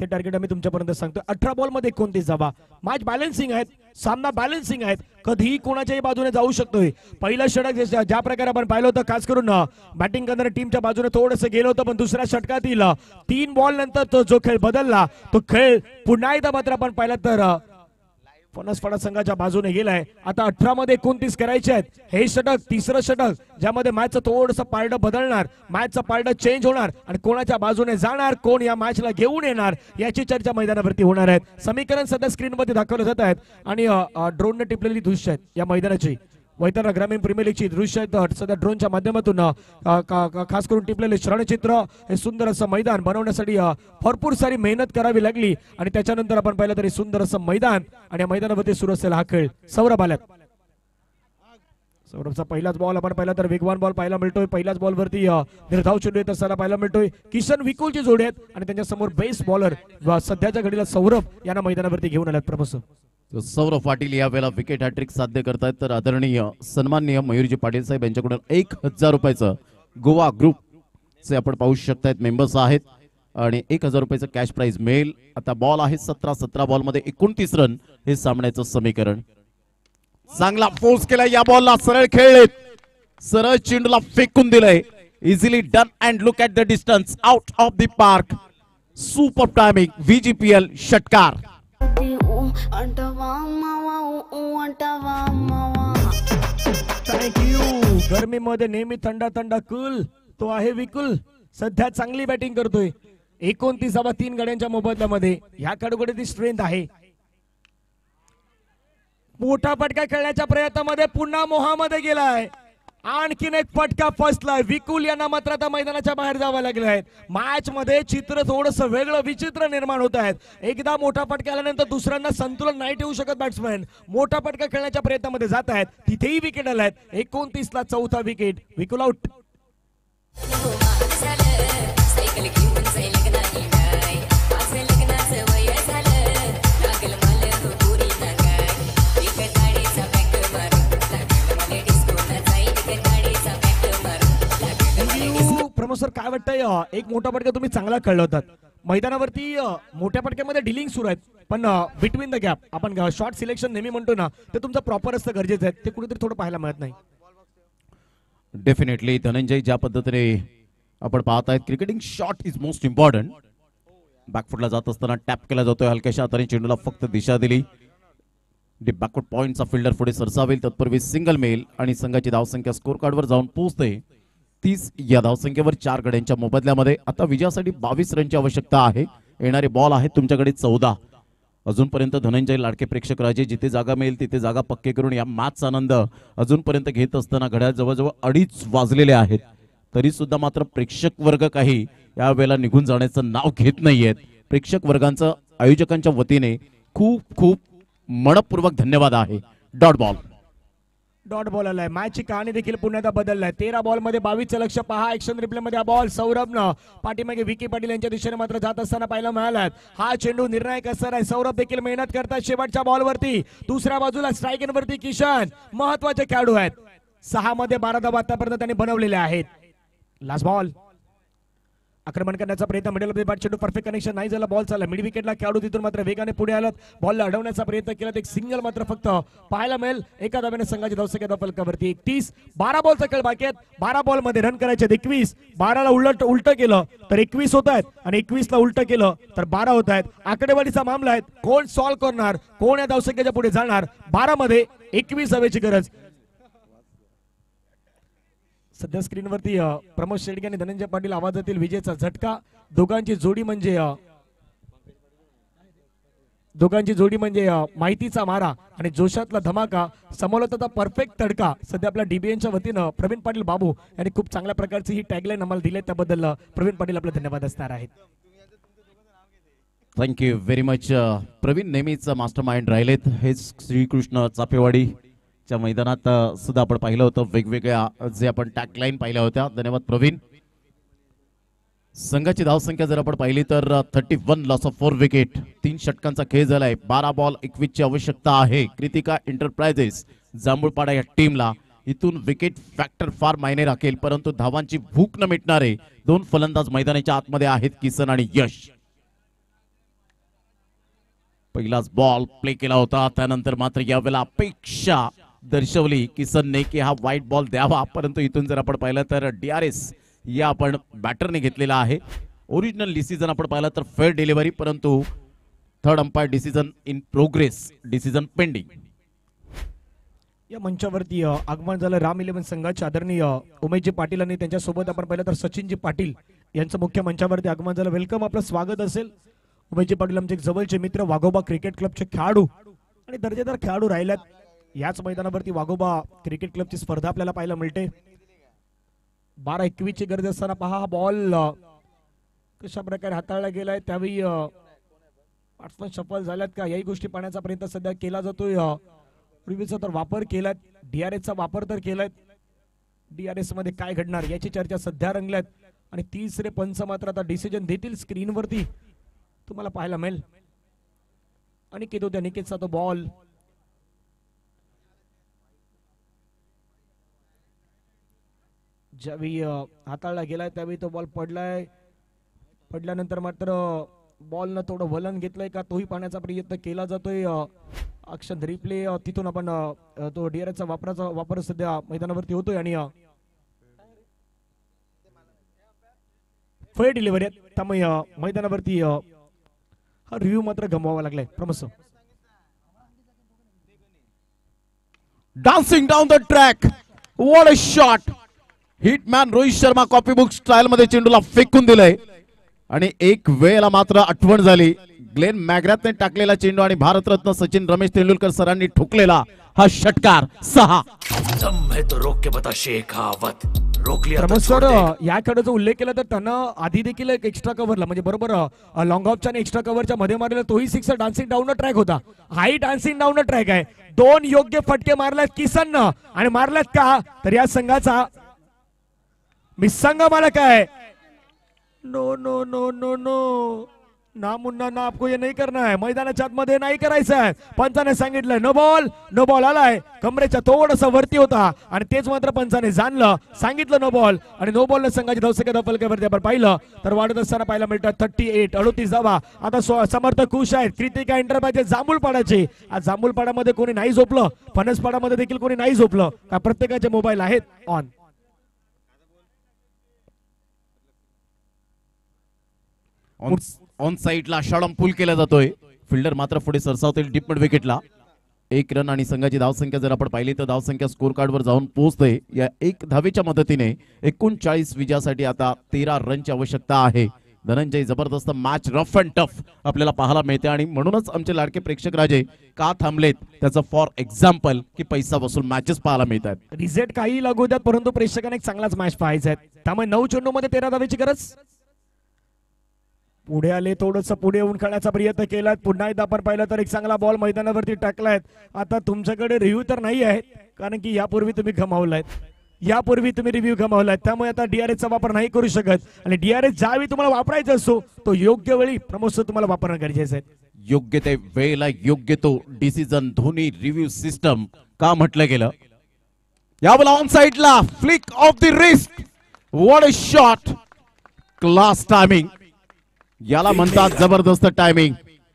ते टार्गेट आम्ही तुमच्यापर्यंत सांगतो. 18 बॉल मध्ये 29 धावा. मॅच बॅलन्सिंग आहेत, सामना बॅलन्सिंग आहेत, कधीही कोणाच्याही बाजूने जाऊ शकतोय. पहिलं षटक ज्या प्रकारे आपण पाहिलं होतं, खास करून बॅटिंग करणाऱ्या टीमच्या बाजूने थोडंसं गेलं होतं, पण दुसऱ्या षटकातील 3 बॉल नंतर तो जो खेळ बदलला, तो खेळ पुन्हा एकदा मात्र आपण पाहिला तर फणसपाडा संघाच्या बाजूने गेलाय. आता 18 मध्ये 29 करायचे आहेत. हे षटक तिसरं षटक ज्यामध्ये मॅचचं थोडंसं पारडं बदलणार, मॅचचं पारडं चेंज होणार आणि कोणाच्या बाजूने जाणार, कोण या मॅचला घेऊन येणार याची चर्चा मैदानावरती होणार आहे. समीकरण सध्या स्क्रीनवरती दाखवलं जात आहेत आणि ड्रोनने टिपलेली दृश्य आहेत या मैदानाची. वैतरणा ग्रामीण प्रीमियर लीगची दृश्य आहेत सध्या ड्रोनच्या माध्यमातून खास करून टिपलेले क्षणचित्र. हे सुंदर असं मैदान बनवण्यासाठी भरपूर सारी मेहनत करावी लागली आणि त्याच्यानंतर आपण पाहिलं तरी सुंदर असं मैदान आणि या मैदानावरती सुरू असेल हा खेळ. सौरभ आल्यात. सौरभचा पहिलाच बॉल आपण पाहिला तर वेगवान बॉल पाहायला मिळतोय. पहिल्याच बॉलवरती निर्धाव चेंडू येत असताना पाहायला मिळतोय. किशन विकुलची जोडी आहेत आणि त्यांच्या समोर बेस्ट बॉलर सध्याच्या घडीला सौरभ यांना मैदानावरती घेऊन आल्यात. प्रभू सौरभ पाटील या वेळेला विकेट हॅट्रिक साध्य करतायत. तर आदरणीय सन्माननीय मयूरजी पाटील साहेब यांच्याकडून 1000 रुपयाचं गोवा ग्रुपचे आपण पाहू शकतायत मेंबर्स आहेत आणि 1000 रुपयाचं कॅश प्राइज मिळेल. आता बॉल आहे 17 बॉल मध्ये 29 रन हे सामन्याचं समीकरण. चांगला फोर्स केला या बॉलला, सरळ खेळलेत, सरळ चेंडूला फेकून दिलंय. Easily done and look at the distance out of the park. Super timing. VGPL षटकार. थँक्यू. गरमीमध्ये नेहमी थंडा थंडा कूल तो आहे विकुल. सध्या चांगली बॅटिंग करतोय. 29 3 गड्यांच्या मोबदल्यामध्ये ह्या कडकडे ती स्ट्रेंथ आहे. मोठा फटका खेळण्याच्या प्रयत्नामध्ये पुन्हा मोहामध्ये गेलाय. आणखीन एक फटका फसलाय. विकुल यांना मात्र आता मैदानाच्या बाहेर जावं लागलं आहे. मॅच मध्ये चित्र थोडंसं वेगळं विचित्र निर्माण होत आहेत. एकदा मोठा फटका आल्यानंतर दुसऱ्यांना संतुलन नाही ठेवू शकत बॅट्समॅन. मोठा फटका खेळण्याच्या प्रयत्नामध्ये जात आहेत. तिथेही विकेट आलाय. 29 ला 4था विकेट. विकुल आउट. सर काय वाटतंय, एक मोठा फटका तुम्ही चांगला खेळला होतात. मैदानावरती मोठ्या फटक्यामध्ये डिलिंग सुरू आहेत, पण बिटवीन द गॅप आपण शॉर्ट सिलेक्शन नेहमी म्हणतो ना, ते तुमचं प्रॉपर असतं, गरजेचं आहे. ते कुठेतरी थोडं पाहायला मिळत नाही. डेफिनेटली धनंजय, ज्या पद्धतीने आपण पाहत आहेत, cricketing shot is most important. बॅकफुटला जात असताना टॅप केला जातोय. हलक्याशा हाताने चेंडूला फक्त दिशा दिली. बॅकवर्ड पॉइंटचा फिल्डर पुढे सरसावेल. तत्पूर्वी सिंगल मेल आणि संघाची धावसंख्या स्कोर कार्डवर जाऊन पोहोचते 30 या धावसंख्येवर 4 गड्यांच्या मोबदल्यामध्ये. आता विजयासाठी 22 रनची आवश्यकता आहे. येणारे बॉल आहेत तुमच्याकडे 14. अजूनपर्यंत धनंजय लाडके प्रेक्षक राजे, जिथे जागा मिळेल तिथे जागा पक्के करून या मॅचचा आनंद अजूनपर्यंत घेत असताना घड्याळ जवळजवळ 2:30 वाजलेले आहेत. तरी सुद्धा मात्र प्रेक्षक वर्ग काही या वेळेला निघून जाण्याचं नाव घेत नाहीयेत. प्रेक्षक वर्गांचं आयोजकांच्या वतीने खूप खूप मनपूर्वक धन्यवाद आहे. Dot ball. डॉट बॉल आलाय. मॅचची कहाणी देखील पुन्हा एकदा बदललाय. 13 बॉल मध्ये 22चं लक्ष पहा. ऍक्शन रिप्ले मध्ये हा बॉल सौरभनं पाठीमागे विकी पाटील यांच्या दिशेने मात्र जात असताना पाहायला मिळाला. हा चेंडू निर्णायक असणार आहे. सौरभ देखील मेहनत करतात शेवटच्या बॉल वरती. दुसऱ्या बाजूला स्ट्राईक वरती किशन महत्वाचे खेळाडू आहेत. 6 मध्ये 12 धावा आतापर्यंत त्यांनी बनवलेले आहेत. Last ball. आक्रमण करण्याचा प्रयत्न मिडल ऑफ द चेंडू परफेक्ट कनेक्शन नाही झाला. बॉल चालला मिड विकेटला. खेळाडू तिथून मात्र वेगाने पुढे आलात. बॉलला अडवण्याचा प्रयत्न केला. एक सिंगल मात्र फक्त पाहायला मिळेल. एका धाब्याने संघाची धावसंख्या फलकावरती 31. 12 बॉलचा खेळ बाकी आहेत. 12 बॉल मध्ये रन करायचे 21. 12 ला उलट केलं तर 21 होत आहेत आणि 21 ला उलट केलं तर 12 होत आहेत. आकडेवारीचा मामला आहे. कोण सॉल्व्ह करणार, कोण या धावसंख्येच्या पुढे जाणार. 12 मध्ये 21 हवेची गरज. सध्या स्क्रीनवरती प्रमोद शेडगे आणि धनंजय पाटील आवाजातील विजेचा झटका. दोघांची जोडी म्हणजे दोघांची जोडी म्हणजे माहितीचा मारा आणि जोशातला धमाका, समोलताचा परफेक्ट तडका. सध्या आपल्या डीबीएनच्या वतीनं प्रवीण पाटील बाबू यांनी खूप चांगल्या प्रकारची ही टॅगलाईन आम्हाला दिली, त्याबद्दल प्रवीण पाटील आपले धन्यवाद असणार आहेत. थँक्यू व्हेरी मच प्रवीण, नेहमीच मास्टर माइंड राहिलेत. हेच श्रीकृष्ण चापेवाडीच्या मैदानात सुद्धा आपण पाहिलं होतं, वेगवेगळ्या जे आपण टॅगलाईन पाहिल्या होत्या. धन्यवाद प्रवीण. संघाची धावसंख्या जर आपण पाहिली तर 31 लॉस ऑफ 4 विकेट, 3 षटकांचा खेळ झालाय. 12 बॉल 21 ची आवश्यकता आहे कृतिका एंटरप्राइजेस जांभूळपाडा या टीमला. इथून विकेट फॅक्टर फार मायने राखेल, परंतु धावांची भूक न मिटणारे 2 फलंदाज मैदानाच्या आतमध्ये आहेत, किसन आणि यश. पहिलाच बॉल प्ले केला होता, त्यानंतर मात्र यावेळेला अपेक्षा दर्शवली किसनने की हा वाईट बॉल द्यावा, परंतु इथून जर आपण पाहिलं तर DRS या आपण बॅटरने घेतलेला आहे. ओरिजिनल डिसिजन आपण पाहिलं तर फेअर डिलिव्हरी, परंतु third umpire decision in progress, decision pending. या मंचावरती आगमन झालं राम11 संघाचे आदरणीय उमेशजी पाटील आणि त्यांच्यासोबत आपण पाहिलं तर सचिनजी पाटील यांचं मुख्य मंचावरती आगमन झालं. वेलकम, आपलं स्वागत असेल. उमेशजी पाटील आमचे एक जवळचे मित्र, वाघोबा क्रिकेट क्लबचे खेळाडू आणि दर्जेदार खेळाडू राहिल्यात. याच मैदानावरती वाघोबा क्रिकेट क्लबची स्पर्धा आपल्याला पाहायला मिळते. 12-21 ची गरज असताना पहा हा बॉल कशा प्रकारे हाताळला गेलाय. त्यावेळी बॅट्समन सफल झाल्यात का याही गोष्टी पाहण्याचा प्रयत्न सध्या केला जातोय. रिव्ह्यूचा तर वापर केलाय, DRS चा वापर तर केलाय. DRS मध्ये काय घडणार याची चर्चा सध्या रंगल्यात आणि तिसरे पंच मात्र आता डिसिजन देतील. स्क्रीनवरती तुम्हाला पाहायला मिळेल. अनिकेत होत्या, निकेतचा तो बॉल ज्यावेळी हाताळला गेलाय त्यावेळी तो बॉल पडलाय. पडल्यानंतर मात्र बॉलनं थोडं वलन घेतलंय का तोही पाहण्याचा प्रयत्न केला जातोय. अक्षर रिप्ले तिथून आपण तो DRS चा वापर सध्या मैदानावरती होतोय आणि फेअर डिलिव्हरी त्यामुळे मैदानावरती हा रिव्ह्यू मात्र गमवावा लागलाय. Pramod dancing down the track, what a shot. Hitman Rohit Sharma copy book style मध्ये चेंडूला फेकून दिलंय आणि एक वेळेला मात्र आठवण झाली. ग्लेन मॅग्रॅथने टाकलेला चेंडू आणि भारतरत्न सचिन रमेश तेंडुलकर सरांनी ठोकलेला हा षटकार 6. सर या खेळाचा उल्लेख केला तर त्यानं आधी देखील एक एक्स्ट्रा कव्हरला म्हणजे बरोबर लॉंग ऑफच्या आणि एक्स्ट्रा कव्हरच्या मध्ये मारलेला तोही सिक्स डान्सिंग डाऊन ट्रॅक होता. हाही डान्सिंग डाऊन ट्रॅक आहे. 2 योग्य फटके मारल्यात किसननं आणि मारल्यात का तर या संघाचा मिसंग मला काय no no no no no ना मुन्ना ना, आपको ये नहीं करना है, मैदानाच्या आतमध्ये नाही करायचं आहे. पंचाने सांगितलंय नो बॉल. नो बॉल आलाय, कमरेच्या थोडस वरती होता आणि तेच मात्र पंचाने जाणलं, सांगितलं नो बॉल आणि नो बॉल संघाची धावसंख्या फलकावरती आपण पाहिलं तर वाढत असताना पाहायला मिळतं 38. 38 धावा. आता समर्थक खुश आहेत. कृतिका एंटरप्राइजेस जांभूळपाडाचे. आज जांभूळपाडामध्ये कोणी नाही झोपलं, फणसपाडामध्ये देखील कोणी नाही झोपलं का प्रत्येकाचे मोबाईल आहेत ऑन. ऑन साइडला शॉर्ट पूल केला जातोय. फिल्डर मात्र पुढे सरसावतील डीप मिड विकेटला. 1 रन आणि संघाची धावसंख्या जर आपण पाहिली तर धावसंख्या स्कोर कार्डवर जाऊन पोहोचते. या 1 धावेच्या मदतीने 39 विजयासाठी आता 13 रनची आवश्यकता आहे. धनंजय जबरदस्त मॅच रफ अँड टफ आपल्याला पाहायला मिळते आणि म्हणूनच आमचे लाडके प्रेक्षक राजे का थांबलेत त्याचं फॉर एक्झाम्पल की पैसा वसूल मॅचेस पाहायला मिळतात. रिझल्ट काही लागू द्यात परंतु प्रेक्षकांना एक चांगलाच मॅच पाहायचा आहे. त्यामुळे 9 चेंडू मध्ये 13 धावेची गरज. पुढे आले, थोडस पुढे येऊन खेळण्याचा प्रयत्न केलाय. पुन्हा एकदा आपण पाहिलं तर एक चांगला बॉल मैदानावरती टाकलाय. आता तुमच्याकडे रिव्ह्यू तर नाही आहे कारण की यापूर्वी तुम्ही गमावलाय, रिव्ह्यू गमावलाय. त्यामुळे आता DRS चा वापर नाही करू शकत आणि DRS ज्यावेळी तुम्हाला वापरायचा असतो तो योग्य वेळी प्रमोद तुम्हाला वापरणं गरजेचं आहे. योग्य ते वेळेला योग्य तो डिसिजन धोनी रिव्ह्यू सिस्टम का म्हटलं गेलं. यावेळेला ऑन साइडला flick of the wrist, what a shot. Class timing याला म्हणतात, जबरदस्त timing.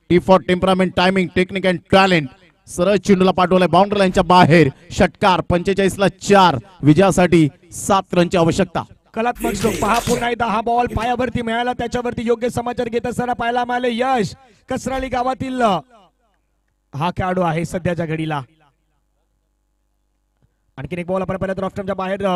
T for temperament, timing, technique and talent. सरळ चेंडूला पाठवलाय बाउंड्री लाईनच्या बाहेर. षटकार. 45 ला 4. विजयासाठी 7 रनची आवश्यकता. कलात्मक स्ट्रोक पहा पुन्हा एकदा. हा बॉल पायावरती मिळाला, त्याच्यावरती योग्य समाचार घेत असताना पाहायला मिळाले यश. कसराळी गावातील हा खेळाडू आहे सध्याच्या घडीला. आणखीन एक बॉल आपण पाहिलं तर ऑफ स्टंपच्या बाहेर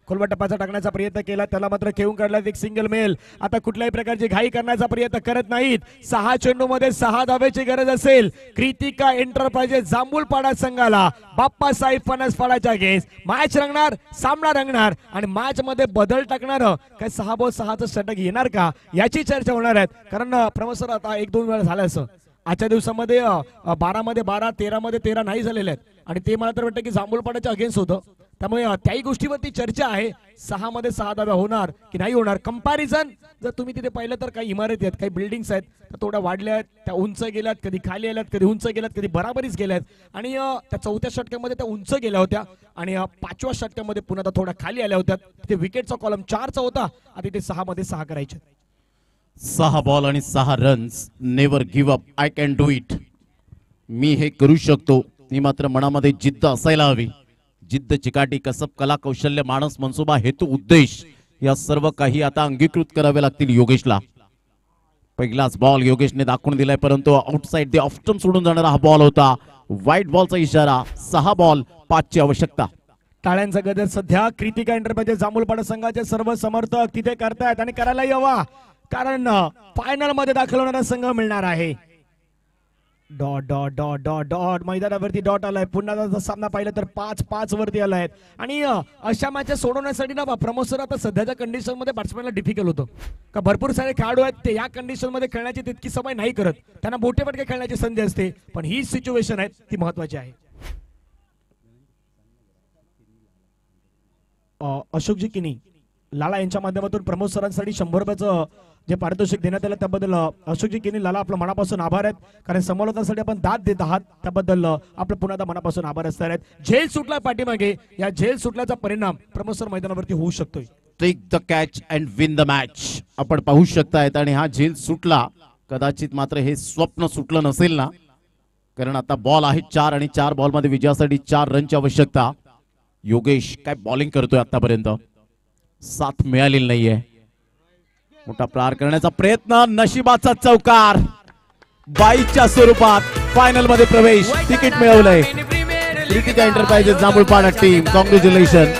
खोलवा टप्पाचा टाकण्याचा प्रयत्न केला, त्याला मात्र खेळून काढला एक सिंगल मेल. आता कुठल्याही प्रकारची घाई करण्याचा प्रयत्न करत नाहीत. 6 चेंडूमध्ये 6 धाब्याची गरज असेल कृतिका एंटरप्राइजेस जांभूळपाडा संघाला. बाप्पासाहेब फणसपाडाच्या गेस मॅच रंगणार, सामना रंगणार आणि मॅच मध्ये बदल टाकणार काय 6 बॉल 6चं षटक येणार का याची चर्चा होणार आहे. कारण प्रमोद सर आता 1-2 वेळा झालं असं आजच्या दिवसामध्ये 12 मध्ये 12, 13 मध्ये 13 नाही झालेले आहेत आणि ते मला तर वाटतं की जांभूळपाड्याच्या अगेन्स्ट होतं. त्यामुळे त्याही गोष्टीवरती चर्चा आहे 6 मध्ये 6 धाब्या होणार की नाही होणार. कंपॅरिझन जर तुम्ही तिथे पाहिलं तर काही इमारती आहेत, काही बिल्डिंग्स आहेत तर थोड्या वाढल्या आहेत, त्या उंच गेल्यात, कधी खाली आल्यात, कधी उंच गेल्यात, कधी बराबरीच गेल्यात आणि त्या 4थ्या षटकामध्ये त्या उंच गेल्या होत्या आणि 5व्या षटकामध्ये पुन्हा त्या थोड्या खाली आल्या होत्या. तिथे विकेटचा कॉलम 4चा होता, आता इथे 6 मध्ये 6 करायचे. 6 बॉल आणि 6 runs. Never give up, I can do it. मी हे करू शकतो. ही मात्र मनामध्ये जिद्द असायला हवी. जिद्द, चिकाटी, कसब, कला, कौशल्य, मानस, मनसुबा, हेतू, उद्देश या सर्व काही आता अंगीकृत करावे लागतील योगेशला. पहिलाच बॉल योगेशने दाखवून दिलाय, परंतु आउटसाइड द ऑफ स्टंप सोडून जाणारा हा बॉल होता. व्हाईट बॉलचा इशारा. 6 बॉल 5ची आवश्यकता. टाळ्यांचा गजर सध्या कृतिका एंटरप्राइजेस जांभूळपाडा संघाचे सर्व समर्थक तिथे करतायत आणि करायला हवा, कारण फायनल मध्ये दाखल होणारा संघ मिळणार आहे. Dot dot dot dot dot मैदानावरती डॉट आलाय. पुन्हा सामना पाहिला तर 5-5 वरती आलाय आणि अशा मॅचेस सोडवण्यासाठी ना प्रमोद सर आता सध्याच्या कंडिशन मध्ये बॅट्समॅनला डिफिकल्ट होतं का भरपूर सारे खेळाडू आहेत ते या कंडिशन मध्ये खेळण्याची तितकी सवय नाही करत, त्यांना बोटे पटके खेळण्याची संधी असते, पण ही सिच्युएशन आहे ती महत्वाची आहे. अशोकजी किनी लाला यांच्या माध्यमातून प्रमोद सरांसाठी 100 रुपयाचं जे पारितोषिक देण्यात आलं त्याबद्दल अशोकजी किनी लाला आपलं मनापासून आभार आहेत, कारण समालोचनासाठी आपण दाद देत आहात त्याबद्दल आपलं पुन्हा एकदा मनापासून आभार असणार आहेत. झेल सुटला पाठीमागे, या झेल सुटल्याचा परिणाम प्रमोद सर मैदानावरती होऊ शकतोय. Take the catch and win the match आपण पाहू शकतायत. आणि हा झेल सुटला, कदाचित मात्र हे स्वप्न सुटलं नसेल ना, कारण आता बॉल आहे 4 आणि 4 बॉल मध्ये विजयासाठी 4 रनची आवश्यकता. योगेश काय बॉलिंग करतोय आतापर्यंत, साथ मिळालेली नाहीये. मोठा प्रहार करण्याचा प्रयत्न, नशिबाचा चौकार. 22च्या स्वरूपात फायनल मध्ये प्रवेश, तिकीट मिळवलंय Kritika enterprises Jambhulpada team. Congratulation.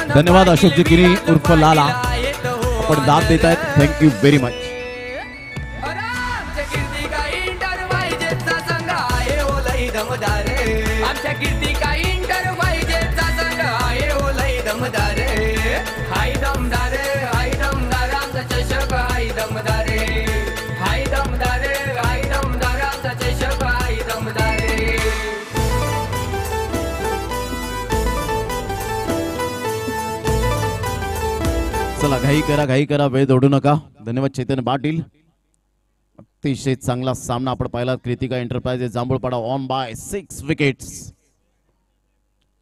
धन्यवाद अशोकजी गिरी उर्फ लाला, आपण दाद देत आहेत. Thank you very much. कृतिका एंटरप्राइजेसचा संघ आहे ओ लई दमदार. आमच्या कृतिका एंटरप्राइजेसचा संघ आहे ओ लई दमदार. हाय दमदार, हाय दमदार, आमचा चषक हाय दमदार. हाय दमदार, हाय दमदार, आमचा चषक हाय दमदार. चला घाई करा, वेळ दौडू नका. धन्यवाद चैतन्य पाटील. अतिशय चांगला सामना आपण पाहिला. Kritika enterprises Jambhulpada won by 6 wickets.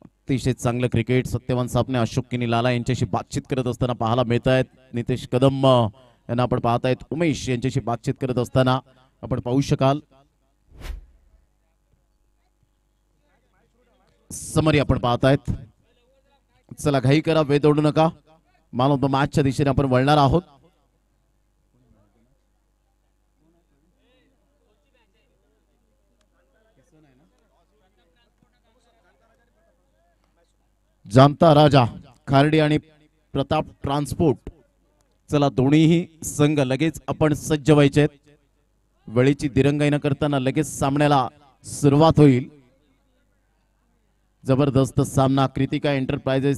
अतिशय चांगलं क्रिकेट. सत्यवान सापने, अशोक किनी लाला यांच्याशी बातचीत करत असताना पाहायला मिळत आहेत. नितेश कदम यांना आपण पाहतायत. उमेश यांच्याशी बातचीत करत असताना आपण पाहू शकाल. समरी आपण पाहतायत. चला घाई करा, वेळ दौडू नका. मॅन ऑफ द मॅचच्या दिशेने आपण वळणार आहोत. जामता राजा खार्डी आणि प्रताप ट्रान्सपोर्ट. चला दोन्हीही संघ लगेच आपण सज्ज व्हायचे आहेत. वेळेची दिरंगाई न करताना लगेच सामन्याला सुरुवात होईल. जबरदस्त सामना. कृतिका एंटरप्राइजेस